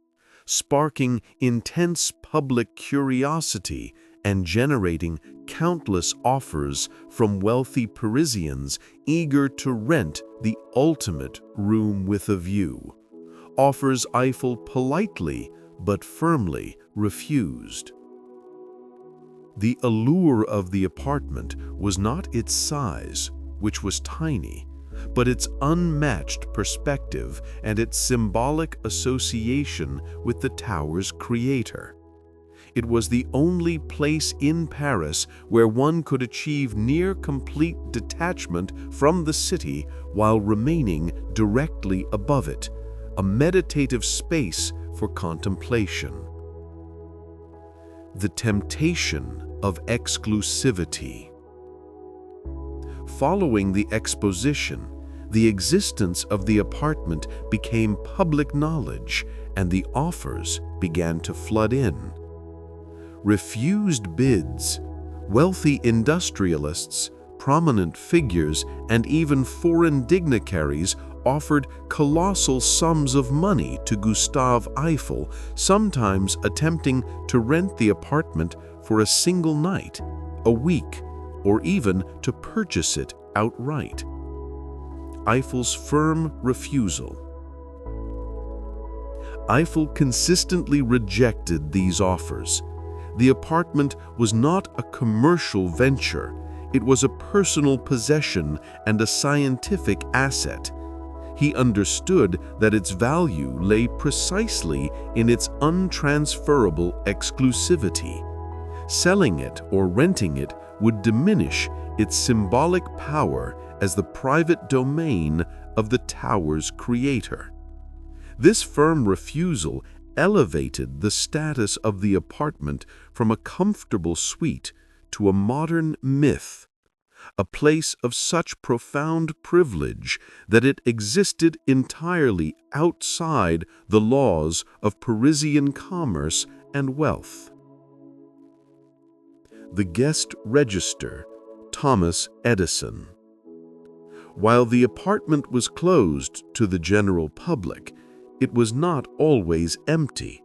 sparking intense public curiosity and generating countless offers from wealthy Parisians eager to rent the ultimate room with a view. Offers Eiffel politely but firmly refused. The allure of the apartment was not its size, which was tiny, but its unmatched perspective and its symbolic association with the tower's creator. It was the only place in Paris where one could achieve near-complete detachment from the city while remaining directly above it, a meditative space for contemplation. The temptation of exclusivity. Following the exposition, the existence of the apartment became public knowledge and the offers began to flood in. Refused bids, wealthy industrialists, prominent figures, and even foreign dignitaries offered colossal sums of money to Gustave Eiffel, sometimes attempting to rent the apartment for a single night, a week, or even to purchase it outright. Eiffel's firm refusal. Eiffel consistently rejected these offers. The apartment was not a commercial venture. It was a personal possession and a scientific asset. He understood that its value lay precisely in its untransferable exclusivity. Selling it or renting it would diminish its symbolic power as the private domain of the tower's creator. This firm refusal elevated the status of the apartment from a comfortable suite to a modern myth, a place of such profound privilege that it existed entirely outside the laws of Parisian commerce and wealth. The guest register, Thomas Edison. While the apartment was closed to the general public, it was not always empty.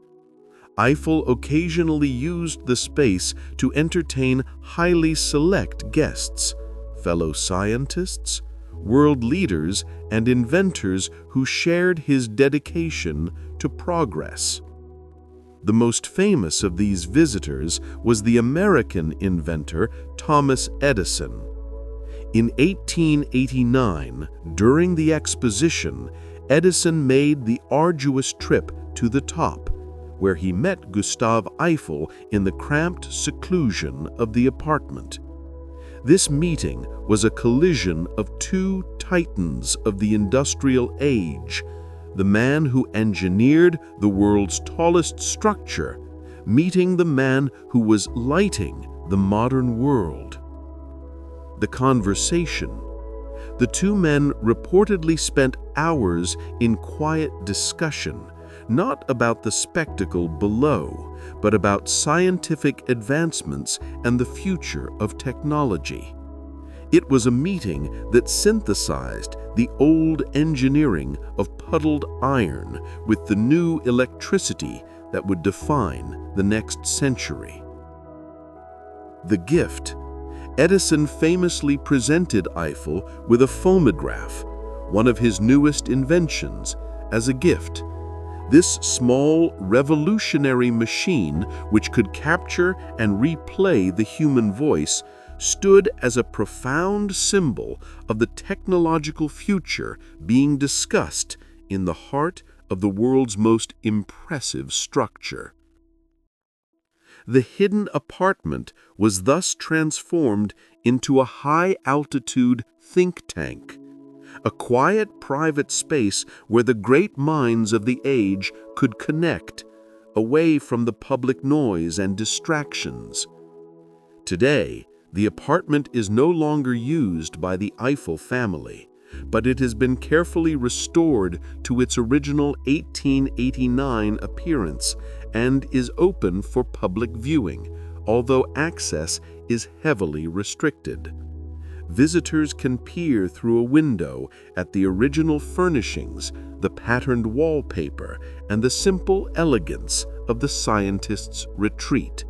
Eiffel occasionally used the space to entertain highly select guests, fellow scientists, world leaders, and inventors who shared his dedication to progress. The most famous of these visitors was the American inventor Thomas Edison. In 1889, during the exposition, Edison made the arduous trip to the top, where he met Gustave Eiffel in the cramped seclusion of the apartment. This meeting was a collision of two titans of the industrial age, the man who engineered the world's tallest structure, meeting the man who was lighting the modern world. The conversation. The two men reportedly spent hours in quiet discussion, not about the spectacle below, but about scientific advancements and the future of technology. It was a meeting that synthesized the old engineering of puddled iron with the new electricity that would define the next century. The gift. Edison famously presented Eiffel with a phonograph, one of his newest inventions, as a gift. This small, revolutionary machine, which could capture and replay the human voice, stood as a profound symbol of the technological future being discussed in the heart of the world's most impressive structure. The hidden apartment was thus transformed into a high-altitude think tank, a quiet private space where the great minds of the age could connect, away from the public noise and distractions. Today, The apartment is no longer used by the Eiffel family, but it has been carefully restored to its original 1889 appearance and is open for public viewing, although access is heavily restricted. Visitors can peer through a window at the original furnishings, the patterned wallpaper, and the simple elegance of the scientist's retreat.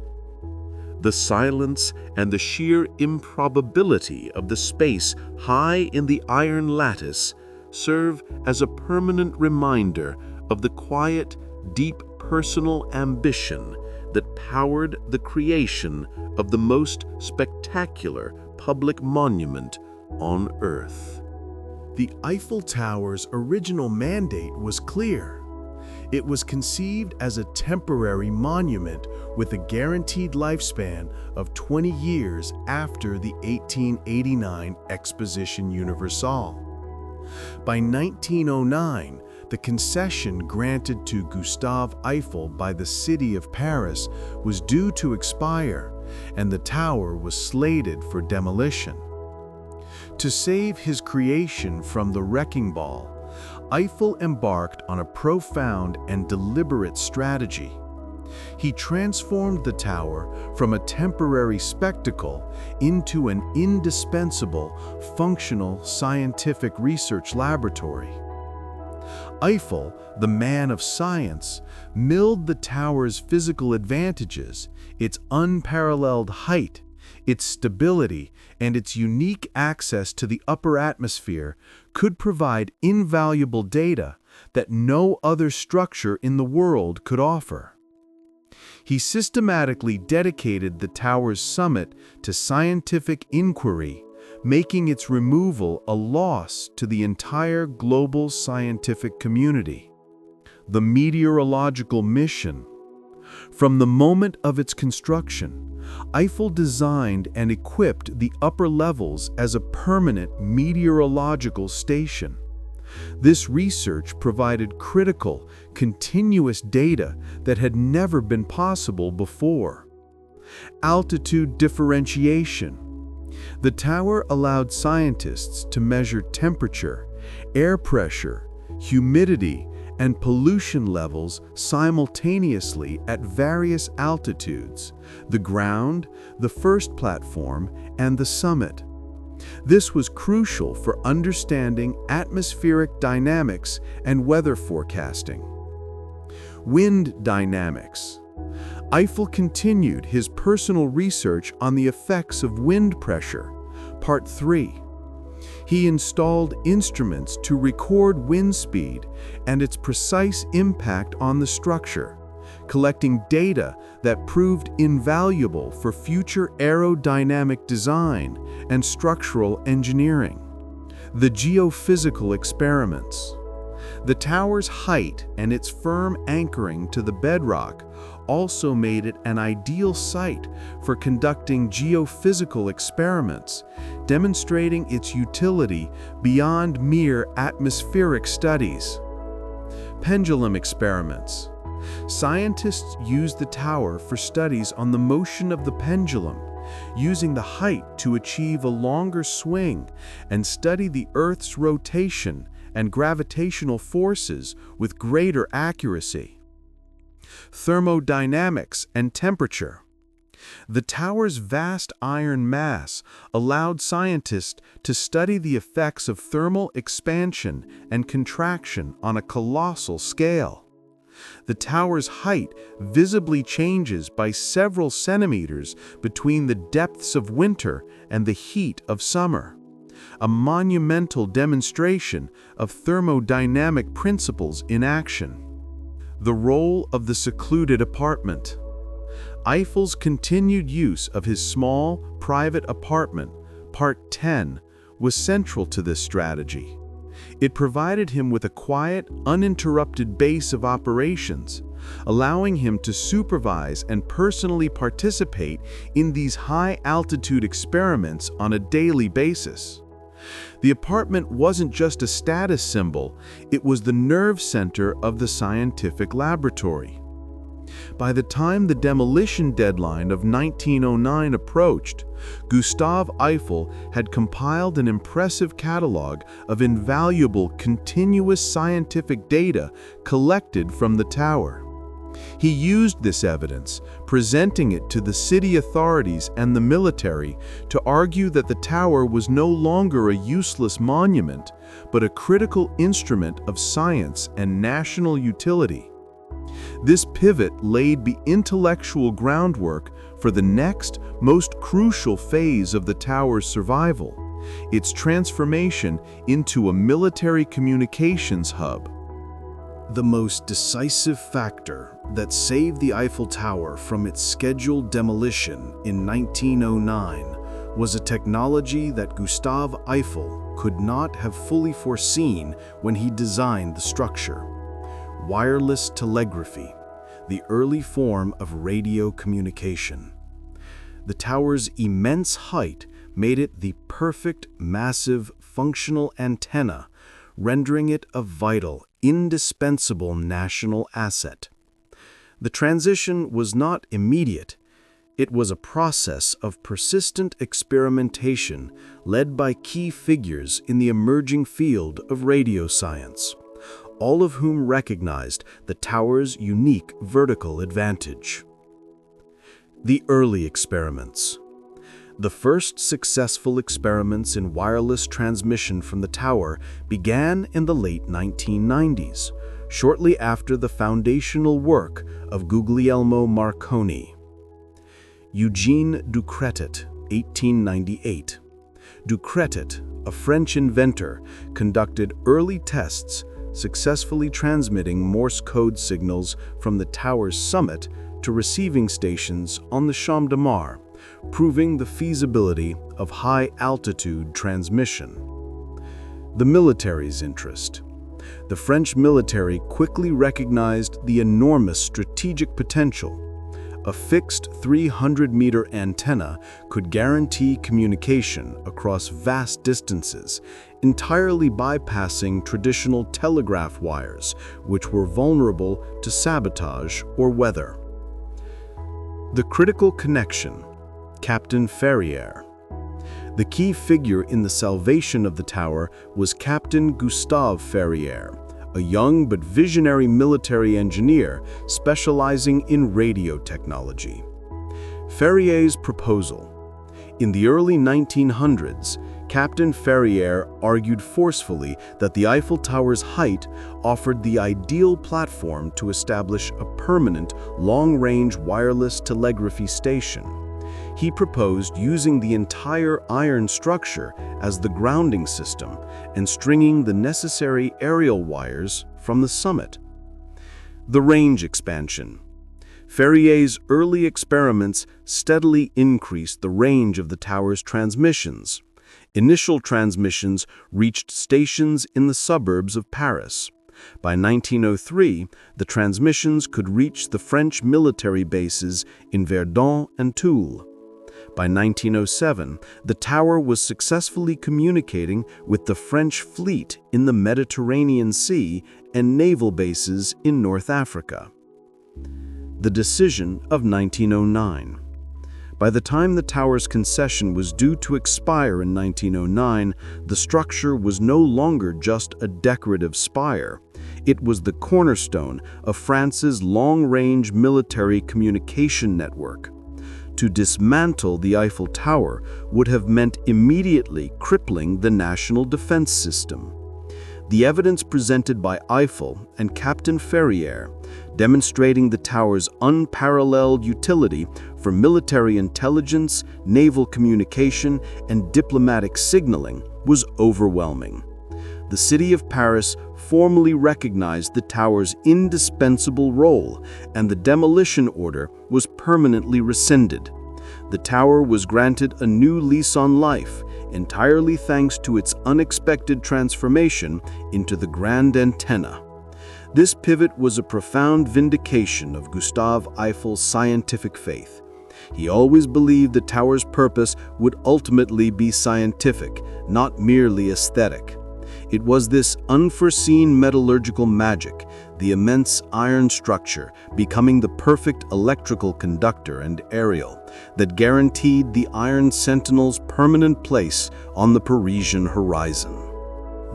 The silence and the sheer improbability of the space high in the iron lattice serve as a permanent reminder of the quiet, deep personal ambition that powered the creation of the most spectacular public monument on Earth. The Eiffel Tower's original mandate was clear. It was conceived as a temporary monument with a guaranteed lifespan of 20 years after the 1889 Exposition Universelle. By 1909, the concession granted to Gustave Eiffel by the city of Paris was due to expire, and the tower was slated for demolition. To save his creation from the wrecking ball, Eiffel embarked on a profound and deliberate strategy. He transformed the tower from a temporary spectacle into an indispensable, functional scientific research laboratory. Eiffel, the man of science, milled the tower's physical advantages, its unparalleled height, its stability, and its unique access to the upper atmosphere could provide invaluable data that no other structure in the world could offer. He systematically dedicated the tower's summit to scientific inquiry, making its removal a loss to the entire global scientific community. The meteorological mission. From the moment of its construction, Eiffel designed and equipped the upper levels as a permanent meteorological station. This research provided critical, continuous data that had never been possible before. Altitude differentiation. The tower allowed scientists to measure temperature, air pressure, humidity, and pollution levels simultaneously at various altitudes: the ground, the first platform, and the summit. This was crucial for understanding atmospheric dynamics and weather forecasting. Wind dynamics. Eiffel continued his personal research on the effects of wind pressure. Part 3. He installed instruments to record wind speed and its precise impact on the structure, collecting data that proved invaluable for future aerodynamic design and structural engineering. The geophysical experiments. The tower's height and its firm anchoring to the bedrock also made it an ideal site for conducting geophysical experiments, demonstrating its utility beyond mere atmospheric studies. Pendulum experiments. Scientists used the tower for studies on the motion of the pendulum, using the height to achieve a longer swing and study the Earth's rotation and gravitational forces with greater accuracy. Thermodynamics and temperature. The tower's vast iron mass allowed scientists to study the effects of thermal expansion and contraction on a colossal scale. The tower's height visibly changes by several centimeters between the depths of winter and the heat of summer, a monumental demonstration of thermodynamic principles in action. The role of the secluded apartment. Eiffel's continued use of his small, private apartment, Part 10, was central to this strategy. It provided him with a quiet, uninterrupted base of operations, allowing him to supervise and personally participate in these high-altitude experiments on a daily basis. The apartment wasn't just a status symbol, it was the nerve center of the scientific laboratory. By the time the demolition deadline of 1909 approached, Gustave Eiffel had compiled an impressive catalog of invaluable continuous scientific data collected from the tower. He used this evidence, presenting it to the city authorities and the military, to argue that the tower was no longer a useless monument, but a critical instrument of science and national utility. This pivot laid the intellectual groundwork for the next, most crucial phase of the tower's survival, its transformation into a military communications hub. The most decisive factor that saved the Eiffel Tower from its scheduled demolition in 1909 was a technology that Gustave Eiffel could not have fully foreseen when he designed the structure: wireless telegraphy, the early form of radio communication. The tower's immense height made it the perfect, massive, functional antenna, rendering it a vital, indispensable national asset. The transition was not immediate. It was a process of persistent experimentation led by key figures in the emerging field of radio science, all of whom recognized the tower's unique vertical advantage. The early experiments. The first successful experiments in wireless transmission from the tower began in the late 1990s, shortly after the foundational work of Guglielmo Marconi. Eugène Ducretet, 1898. Ducretet, a French inventor, conducted early tests successfully transmitting Morse code signals from the tower's summit to receiving stations on the Champ de Mars, proving the feasibility of high-altitude transmission. The military's interest. The French military quickly recognized the enormous strategic potential. A fixed 300-meter antenna could guarantee communication across vast distances, entirely bypassing traditional telegraph wires, which were vulnerable to sabotage or weather. The critical connection. Captain Ferrier. The key figure in the salvation of the tower was Captain Gustave Ferrier, a young but visionary military engineer specializing in radio technology. Ferrier's proposal. In the early 1900s, Captain Ferrier argued forcefully that the Eiffel Tower's height offered the ideal platform to establish a permanent, long-range wireless telegraphy station. He proposed using the entire iron structure as the grounding system and stringing the necessary aerial wires from the summit. The range expansion. Ferrier's early experiments steadily increased the range of the tower's transmissions. Initial transmissions reached stations in the suburbs of Paris. By 1903, the transmissions could reach the French military bases in Verdun and Toul. By 1907, the tower was successfully communicating with the French fleet in the Mediterranean Sea and naval bases in North Africa. The decision of 1909. By the time the tower's concession was due to expire in 1909, the structure was no longer just a decorative spire. It was the cornerstone of France's long-range military communication network. To dismantle the Eiffel Tower would have meant immediately crippling the national defense system. The evidence presented by Eiffel and Captain Ferrier, demonstrating the tower's unparalleled utility for military intelligence, naval communication, and diplomatic signaling, was overwhelming. The city of Paris formally recognized the tower's indispensable role, and the demolition order was permanently rescinded. The tower was granted a new lease on life, entirely thanks to its unexpected transformation into the grand antenna. This pivot was a profound vindication of Gustave Eiffel's scientific faith. He always believed the tower's purpose would ultimately be scientific, not merely aesthetic. It was this unforeseen metallurgical magic the immense iron structure becoming the perfect electrical conductor and aerial that guaranteed the Iron Sentinel's permanent place on the Parisian horizon.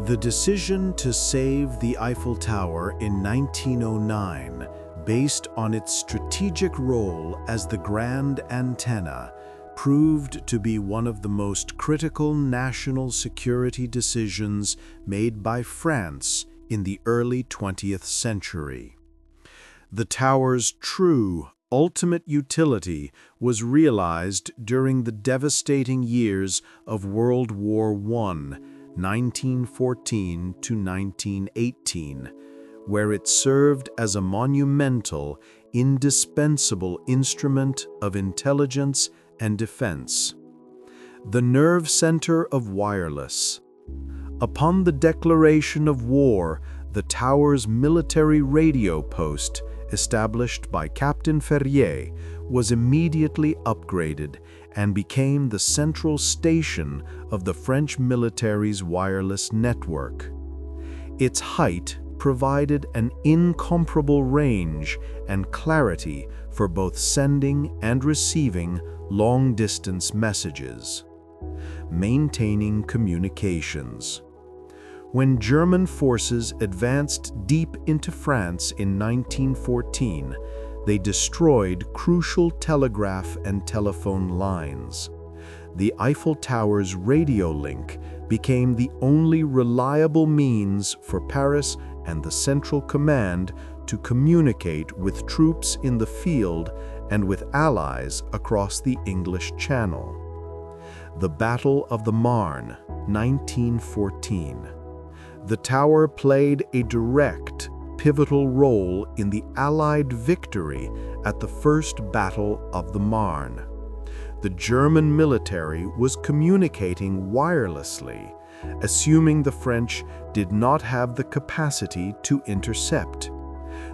The decision to save the Eiffel Tower in 1909, based on its strategic role as the grand antenna, proved to be one of the most critical national security decisions made by France in the early 20th century. The tower's true, ultimate utility was realized during the devastating years of World War I, 1914 to 1918, where it served as a monumental, indispensable instrument of intelligence and defense. The nerve center of wireless. Upon the declaration of war, the tower's military radio post, established by Captain Ferrier, was immediately upgraded and became the central station of the French military's wireless network. Its height provided an incomparable range and clarity for both sending and receiving long-distance messages. Maintaining communications. When German forces advanced deep into France in 1914, they destroyed crucial telegraph and telephone lines. The Eiffel Tower's radio link became the only reliable means for Paris and the Central Command to communicate with troops in the field and with allies across the English Channel. The Battle of the Marne, 1914. The tower played a direct, pivotal role in the Allied victory at the First Battle of the Marne. The German military was communicating wirelessly, assuming the French did not have the capacity to intercept.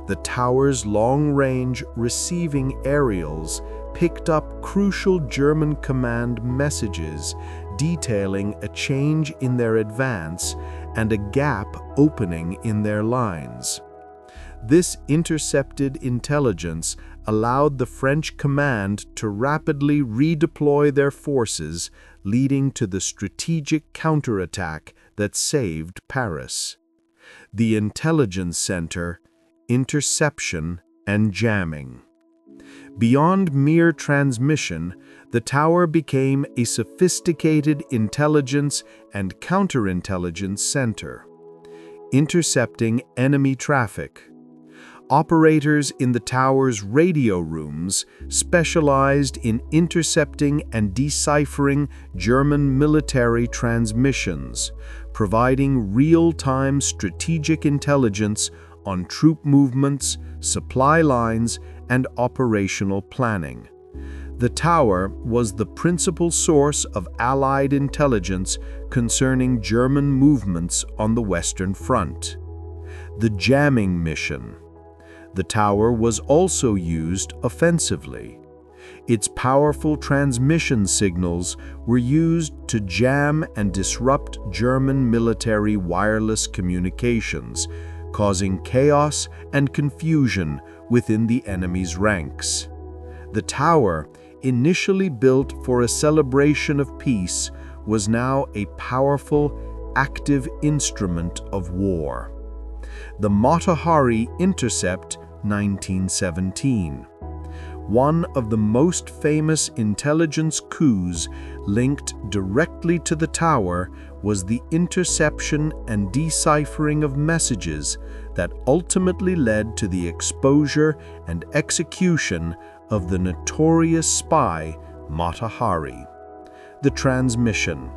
The tower's long-range receiving aerials picked up crucial German command messages detailing a change in their advance and a gap opening in their lines. This intercepted intelligence allowed the French command to rapidly redeploy their forces, leading to the strategic counterattack that saved Paris. The intelligence center, interception, and jamming. Beyond mere transmission, the tower became a sophisticated intelligence and counterintelligence center. Intercepting enemy traffic. Operators in the tower's radio rooms specialized in intercepting and deciphering German military transmissions, providing real-time strategic intelligence on troop movements, supply lines, and operational planning. The tower was the principal source of Allied intelligence concerning German movements on the Western Front. The jamming mission. The tower was also used offensively. Its powerful transmission signals were used to jam and disrupt German military wireless communications, causing chaos and confusion within the enemy's ranks. The tower, initially built for a celebration of peace, was now a powerful, active instrument of war. The Mata Hari Intercept, 1917. One of the most famous intelligence coups linked directly to the tower was the interception and deciphering of messages that ultimately led to the exposure and execution of the notorious spy Mata Hari. The transmission.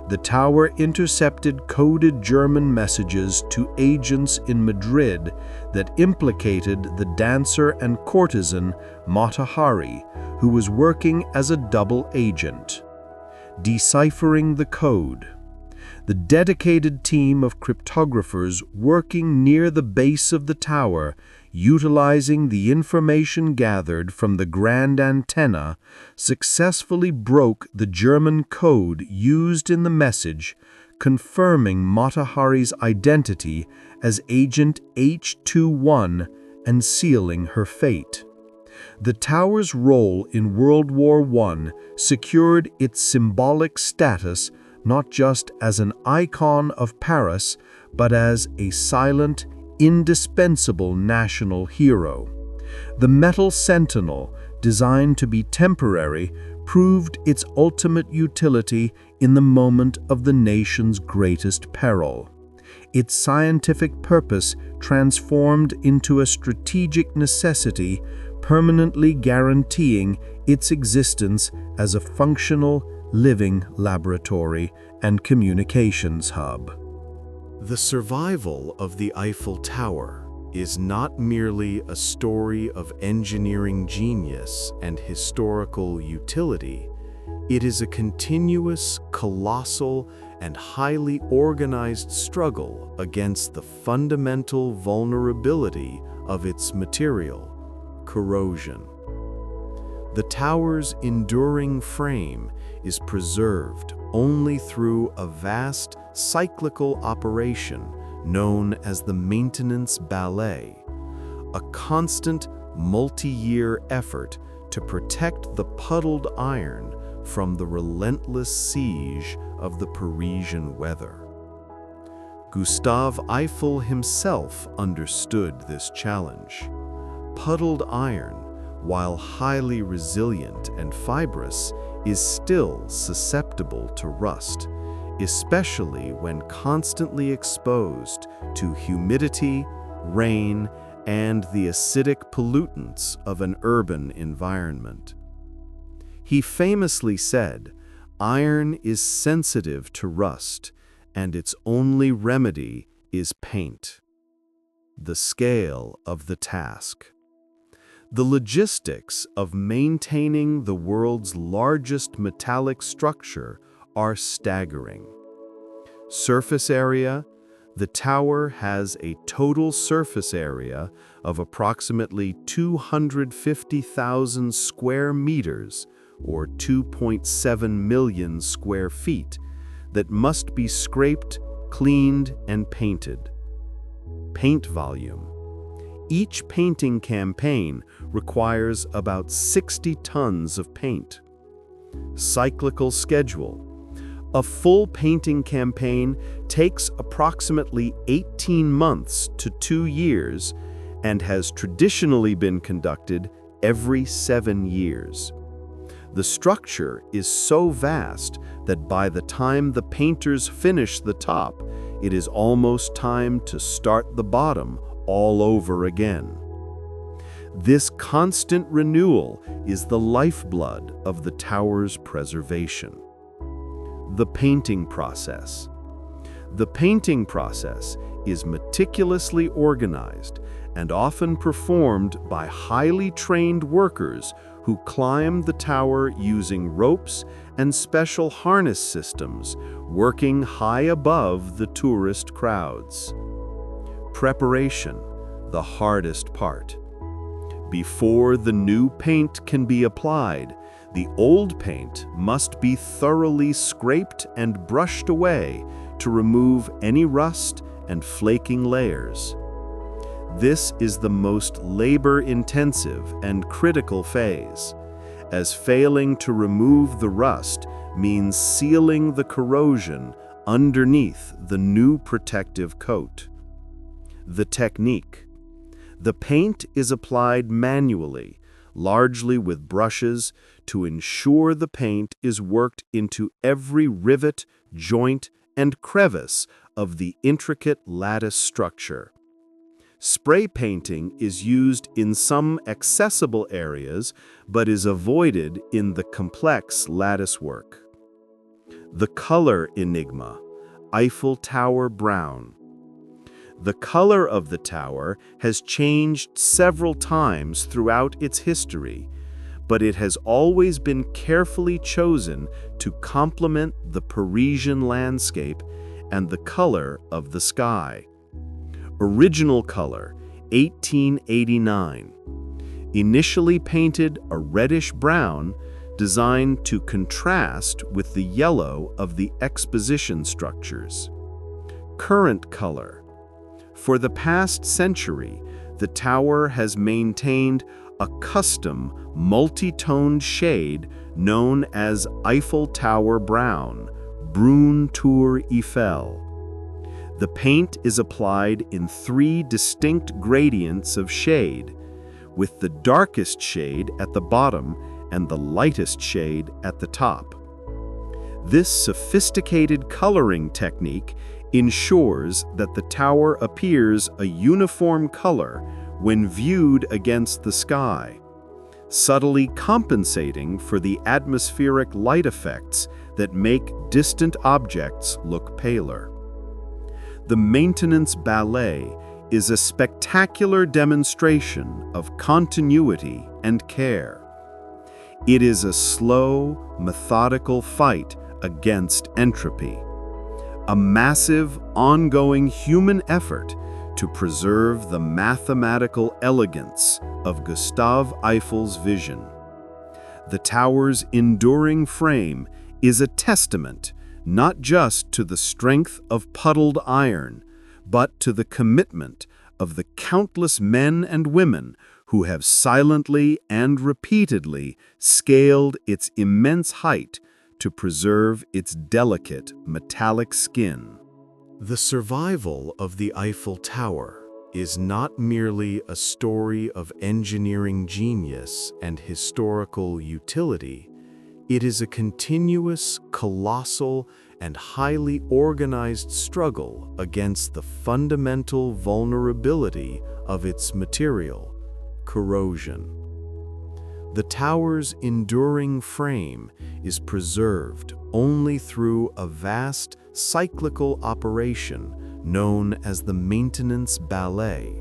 The tower intercepted coded German messages to agents in Madrid that implicated the dancer and courtesan Mata Hari, who was working as a double agent. Deciphering the code. The dedicated team of cryptographers working near the base of the tower utilizing the information gathered from the grand antenna, successfully broke the German code used in the message, confirming Mata Hari's identity as Agent H21 and sealing her fate. The tower's role in World War I secured its symbolic status not just as an icon of Paris, but as a silent, indispensable national hero. The metal sentinel, designed to be temporary, proved its ultimate utility in the moment of the nation's greatest peril. Its scientific purpose transformed into a strategic necessity, permanently guaranteeing its existence as a functional, living laboratory and communications hub. The survival of the Eiffel Tower is not merely a story of engineering genius and historical utility. It is a continuous, colossal, and highly organized struggle against the fundamental vulnerability of its material, corrosion. The tower's enduring frame is preserved only through a vast cyclical operation known as the maintenance ballet, a constant multi-year effort to protect the puddled iron from the relentless siege of the Parisian weather. Gustave Eiffel himself understood this challenge. Puddled iron, while highly resilient and fibrous, is still susceptible to rust, especially when constantly exposed to humidity, rain, and the acidic pollutants of an urban environment. He famously said, "Iron is sensitive to rust, and its only remedy is paint." The scale of the task. The logistics of maintaining the world's largest metallic structure are staggering. Surface area: the tower has a total surface area of approximately 250,000 square meters, or 2.7 million square feet, that must be scraped, cleaned, and painted. Paint volume. Each painting campaign requires about 60 tons of paint. Cyclical schedule. A full painting campaign takes approximately 18 months to 2 years and has traditionally been conducted every 7 years. The structure is so vast that by the time the painters finish the top, it is almost time to start the bottom all over again. This constant renewal is the lifeblood of the tower's preservation. The painting process. The painting process is meticulously organized and often performed by highly trained workers who climb the tower using ropes and special harness systems, working high above the tourist crowds. Preparation, the hardest part. Before the new paint can be applied, the old paint must be thoroughly scraped and brushed away to remove any rust and flaking layers. This is the most labor-intensive and critical phase, as failing to remove the rust means sealing the corrosion underneath the new protective coat. The technique. The paint is applied manually, largely with brushes, to ensure the paint is worked into every rivet, joint, and crevice of the intricate lattice structure. Spray painting is used in some accessible areas, but is avoided in the complex lattice work. The color enigma. Eiffel Tower brown. The color of the tower has changed several times throughout its history, but it has always been carefully chosen to complement the Parisian landscape and the color of the sky. Original color, 1889. Initially painted a reddish brown, designed to contrast with the yellow of the exposition structures. Current color. For the past century, the tower has maintained a custom multi-toned shade known as Eiffel Tower Brown, Brune Tour Eiffel. The paint is applied in 3 distinct gradients of shade, with the darkest shade at the bottom and the lightest shade at the top. This sophisticated coloring technique ensures that the tower appears a uniform color when viewed against the sky, subtly compensating for the atmospheric light effects that make distant objects look paler. The maintenance ballet is a spectacular demonstration of continuity and care. It is a slow, methodical fight against entropy, a massive, ongoing human effort to preserve the mathematical elegance of Gustave Eiffel's vision. The tower's enduring frame is a testament not just to the strength of puddled iron, but to the commitment of the countless men and women who have silently and repeatedly scaled its immense height to preserve its delicate metallic skin. The survival of the Eiffel Tower is not merely a story of engineering genius and historical utility. It is a continuous, colossal, and highly organized struggle against the fundamental vulnerability of its material, corrosion. The tower's enduring frame is preserved only through a vast cyclical operation known as the maintenance ballet,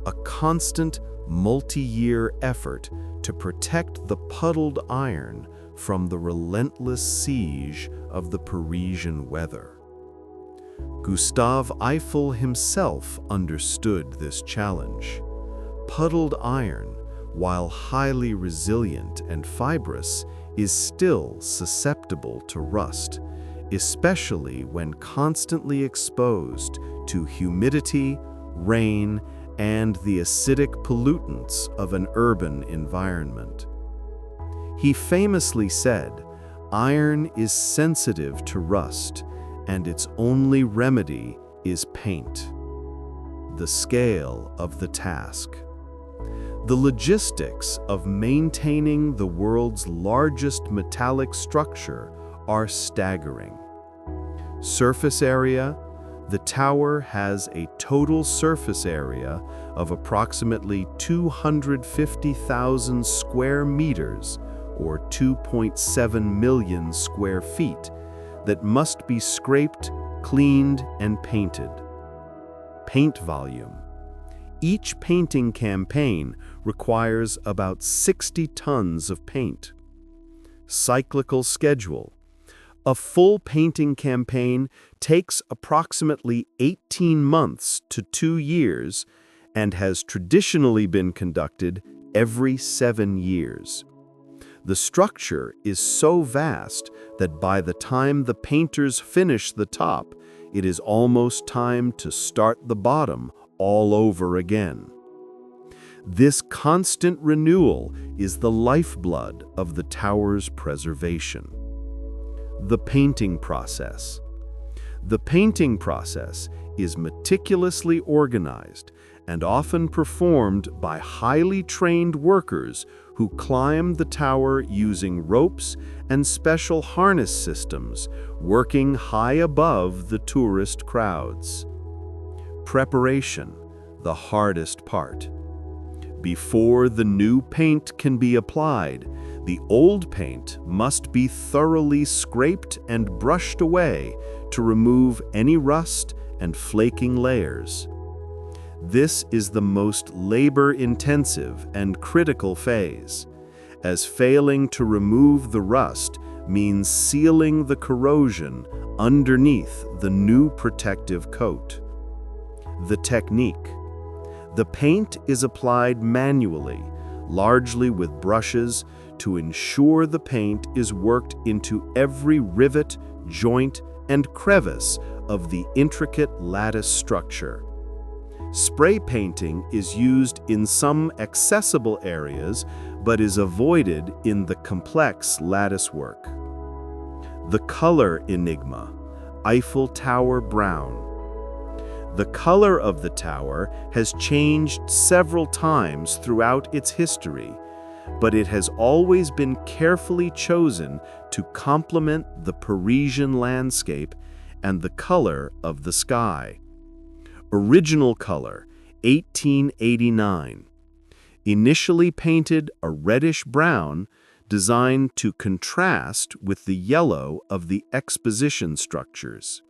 a constant multi-year effort to protect the puddled iron from the relentless siege of the Parisian weather. Gustave Eiffel himself understood this challenge. Puddled iron, while highly resilient and fibrous, is still susceptible to rust, especially when constantly exposed to humidity, rain, and the acidic pollutants of an urban environment. He famously said, "Iron is sensitive to rust, and its only remedy is paint." The scale of the task. The logistics of maintaining the world's largest metallic structure are staggering. Surface area. The tower has a total surface area of approximately 250,000 square meters, or 2.7 million square feet, that must be scraped, cleaned, and painted. Paint volume. Each painting campaign requires about 60 tons of paint. Cyclical schedule. A full painting campaign takes approximately 18 months to 2 years and has traditionally been conducted every 7 years. The structure is so vast that by the time the painters finish the top, it is almost time to start the bottom all over again. This constant renewal is the lifeblood of the tower's preservation. The painting process. The painting process is meticulously organized and often performed by highly trained workers who climb the tower using ropes and special harness systems, working high above the tourist crowds. Preparation, the hardest part. Before the new paint can be applied, the old paint must be thoroughly scraped and brushed away to remove any rust and flaking layers. This is the most labor-intensive and critical phase, as failing to remove the rust means sealing the corrosion underneath the new protective coat. The technique. The paint is applied manually, largely with brushes, to ensure the paint is worked into every rivet, joint, and crevice of the intricate lattice structure. Spray painting is used in some accessible areas, but is avoided in the complex lattice work. The color enigma, Eiffel Tower brown. The color of the tower has changed several times throughout its history, but it has always been carefully chosen to complement the Parisian landscape and the color of the sky. Original color, 1889. Initially painted a reddish-brown, designed to contrast with the yellow of the exposition structures.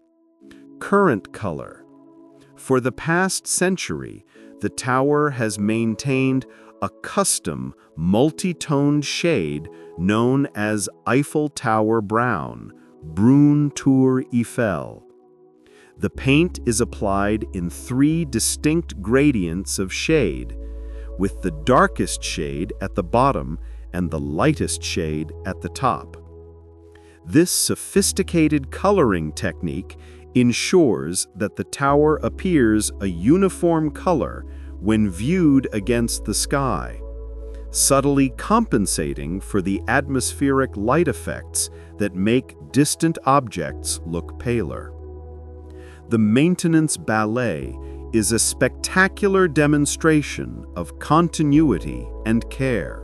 Current color. For the past century, the tower has maintained a custom, multi-toned shade known as Eiffel Tower brown, Brune Tour Eiffel. The paint is applied in 3 distinct gradients of shade, with the darkest shade at the bottom and the lightest shade at the top. This sophisticated coloring technique ensures that the tower appears a uniform color when viewed against the sky, subtly compensating for the atmospheric light effects that make distant objects look paler. The maintenance ballet is a spectacular demonstration of continuity and care.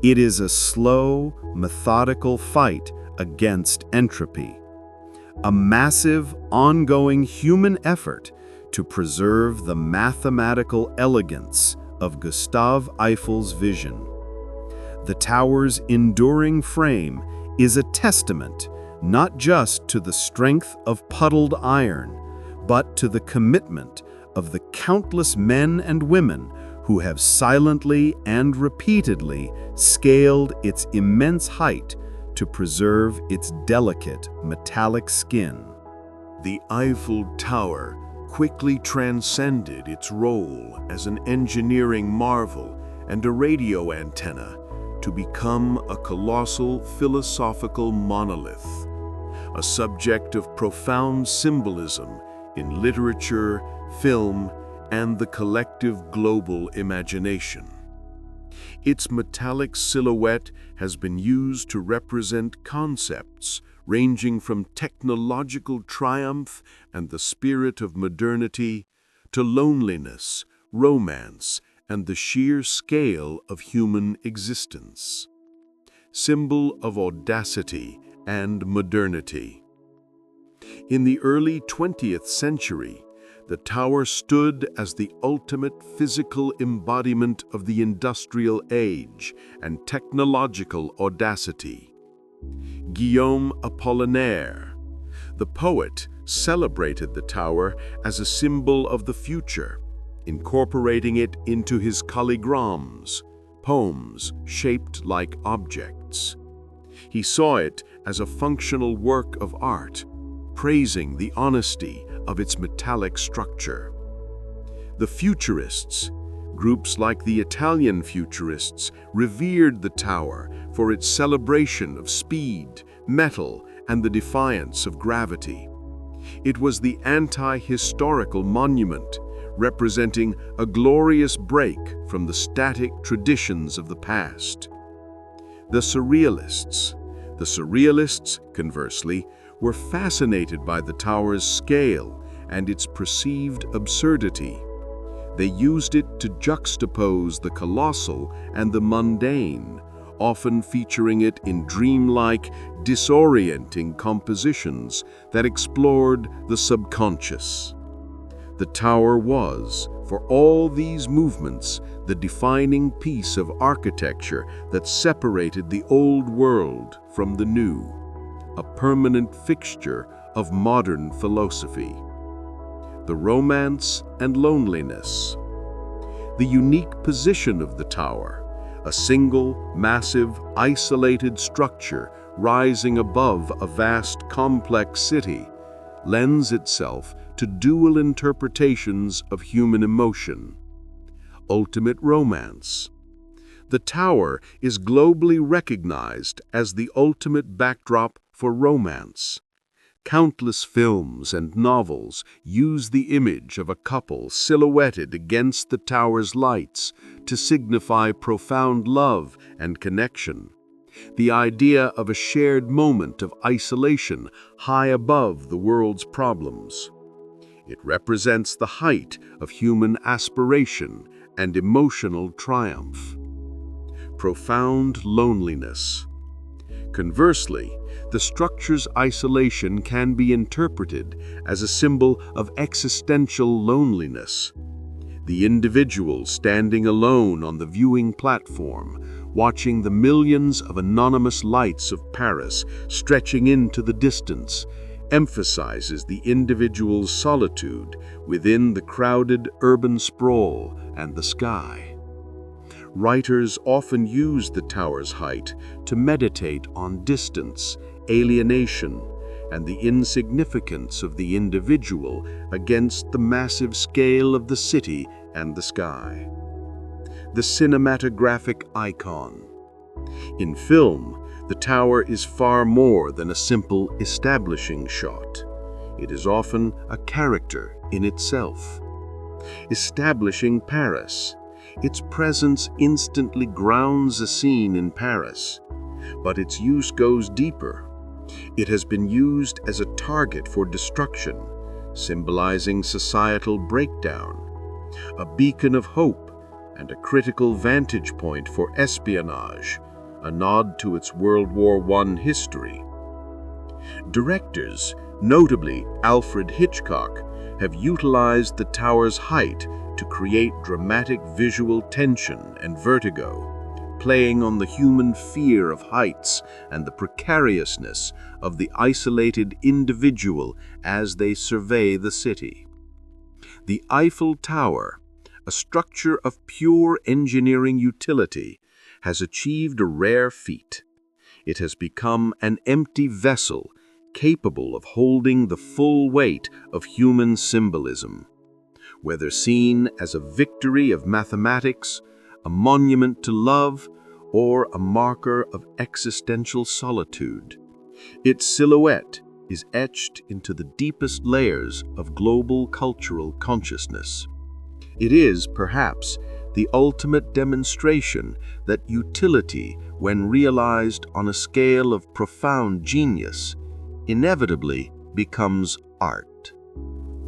It is a slow, methodical fight against entropy, a massive, ongoing human effort to preserve the mathematical elegance of Gustave Eiffel's vision. The tower's enduring frame is a testament not just to the strength of puddled iron, but to the commitment of the countless men and women who have silently and repeatedly scaled its immense height to preserve its delicate metallic skin. The Eiffel Tower quickly transcended its role as an engineering marvel and a radio antenna to become a colossal philosophical monolith, a subject of profound symbolism in literature, film, and the collective global imagination. Its metallic silhouette has been used to represent concepts ranging from technological triumph and the spirit of modernity to loneliness, romance, and the sheer scale of human existence. Symbol of audacity and modernity. In the early 20th century, the tower stood as the ultimate physical embodiment of the industrial age and technological audacity. Guillaume Apollinaire, the poet, celebrated the tower as a symbol of the future, incorporating it into his calligrams, poems shaped like objects. He saw it as a functional work of art, praising the honesty of its metallic structure. The Futurists, groups like the Italian Futurists, revered the tower for its celebration of speed, metal, and the defiance of gravity. It was the anti-historical monument, representing a glorious break from the static traditions of the past. The Surrealists. The Surrealists, conversely, were fascinated by the tower's scale and its perceived absurdity. They used it to juxtapose the colossal and the mundane, often featuring it in dreamlike, disorienting compositions that explored the subconscious. The tower was, for all these movements, the defining piece of architecture that separated the old world from the new, a permanent fixture of modern philosophy. The romance and loneliness. The unique position of the tower, a single, massive, isolated structure rising above a vast, complex city, lends itself to dual interpretations of human emotion. ultimate romance. The tower is globally recognized as the ultimate backdrop for romance. Countless films and novels use the image of a couple silhouetted against the tower's lights to signify profound love and connection. The idea of a shared moment of isolation high above the world's problems. It represents the height of human aspiration and emotional triumph. Profound loneliness. Conversely, the structure's isolation can be interpreted as a symbol of existential loneliness. The individual standing alone on the viewing platform, watching the millions of anonymous lights of Paris stretching into the distance, emphasizes the individual's solitude within the crowded urban sprawl and the sky. Writers often use the tower's height to meditate on distance, alienation, and the insignificance of the individual against the massive scale of the city and the sky. The cinematographic icon. In film, the tower is far more than a simple establishing shot. It is often a character in itself. Establishing Paris. Its presence instantly grounds a scene in Paris, but its use goes deeper. It has been used as a target for destruction, symbolizing societal breakdown, a beacon of hope, and a critical vantage point for espionage, a nod to its World War I history. Directors, notably Alfred Hitchcock, have utilized the tower's height to create dramatic visual tension and vertigo, playing on the human fear of heights and the precariousness of the isolated individual as they survey the city. The Eiffel Tower, a structure of pure engineering utility, has achieved a rare feat. It has become an empty vessel capable of holding the full weight of human symbolism. Whether seen as a victory of mathematics, a monument to love, or a marker of existential solitude, its silhouette is etched into the deepest layers of global cultural consciousness. It is, perhaps, the ultimate demonstration that utility, when realized on a scale of profound genius, inevitably becomes art.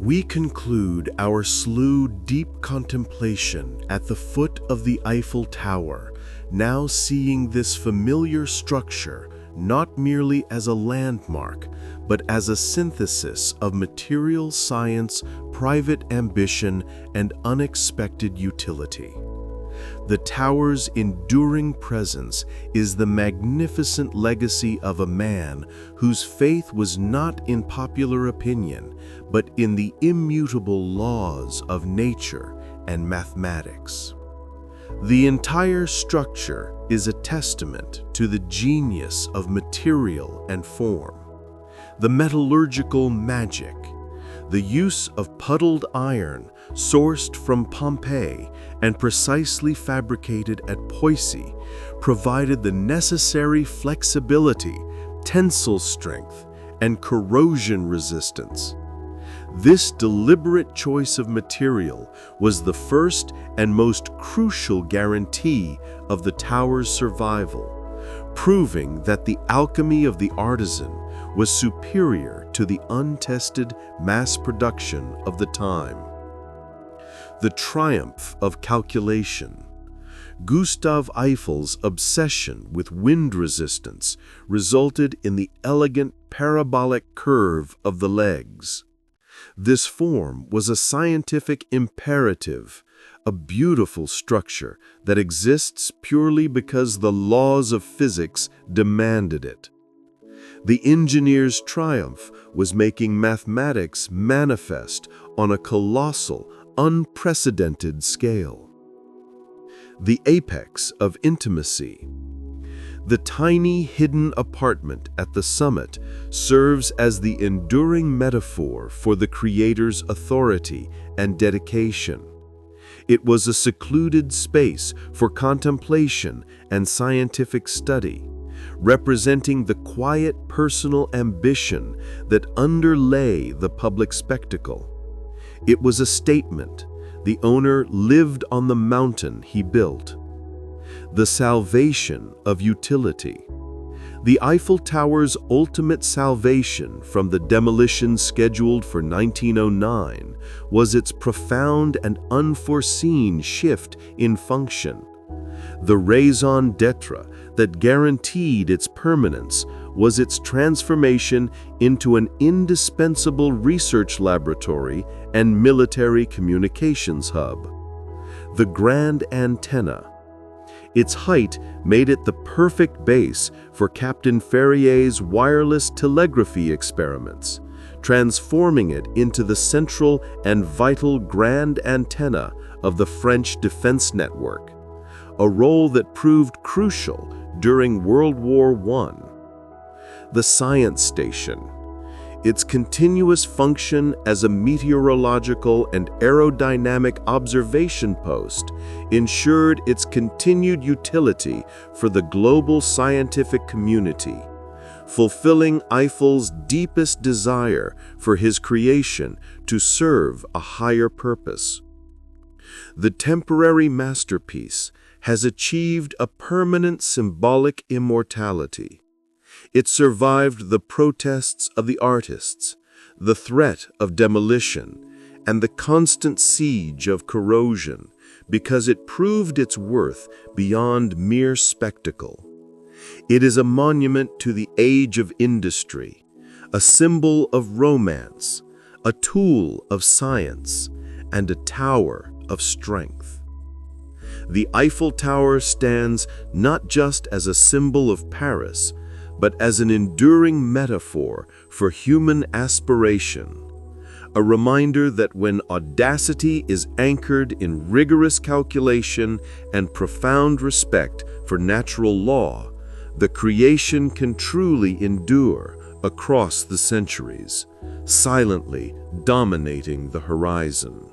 We conclude our slow, deep contemplation at the foot of the Eiffel Tower, now seeing this familiar structure not merely as a landmark, but as a synthesis of material science, private ambition, and unexpected utility. The tower's enduring presence is the magnificent legacy of a man whose faith was not in popular opinion, but in the immutable laws of nature and mathematics. The entire structure is a testament to the genius of material and form, the metallurgical magic, the use of puddled iron sourced from Pompeii and precisely fabricated at Poissy provided the necessary flexibility, tensile strength, and corrosion resistance. This deliberate choice of material was the first and most crucial guarantee of the tower's survival, proving that the alchemy of the artisan was superior to the untested mass production of the time. The triumph of calculation. Gustave Eiffel's obsession with wind resistance resulted in the elegant parabolic curve of the legs. This form was a scientific imperative, a beautiful structure that exists purely because the laws of physics demanded it. The engineer's triumph was making mathematics manifest on a colossal, unprecedented scale. The apex of intimacy. The tiny hidden apartment at the summit serves as the enduring metaphor for the creator's authority and dedication. It was a secluded space for contemplation and scientific study, representing the quiet personal ambition that underlay the public spectacle. It was a statement. The owner lived on the mountain he built. The salvation of utility. The Eiffel Tower's ultimate salvation from the demolition scheduled for 1909 was its profound and unforeseen shift in function. The raison d'etre that guaranteed its permanence was its transformation into an indispensable research laboratory and military communications hub. The grand antenna. Its height made it the perfect base for Captain Ferrier's wireless telegraphy experiments, transforming it into the central and vital grand antenna of the French defense network, a role that proved crucial during World War I. The science station. Its continuous function as a meteorological and aerodynamic observation post ensured its continued utility for the global scientific community, fulfilling Eiffel's deepest desire for his creation to serve a higher purpose. The temporary masterpiece has achieved a permanent symbolic immortality. It survived the protests of the artists, the threat of demolition, and the constant siege of corrosion because it proved its worth beyond mere spectacle. It is a monument to the age of industry, a symbol of romance, a tool of science, and a tower of strength. The Eiffel Tower stands not just as a symbol of Paris, but as an enduring metaphor for human aspiration, a reminder that when audacity is anchored in rigorous calculation and profound respect for natural law, the creation can truly endure across the centuries, silently dominating the horizon.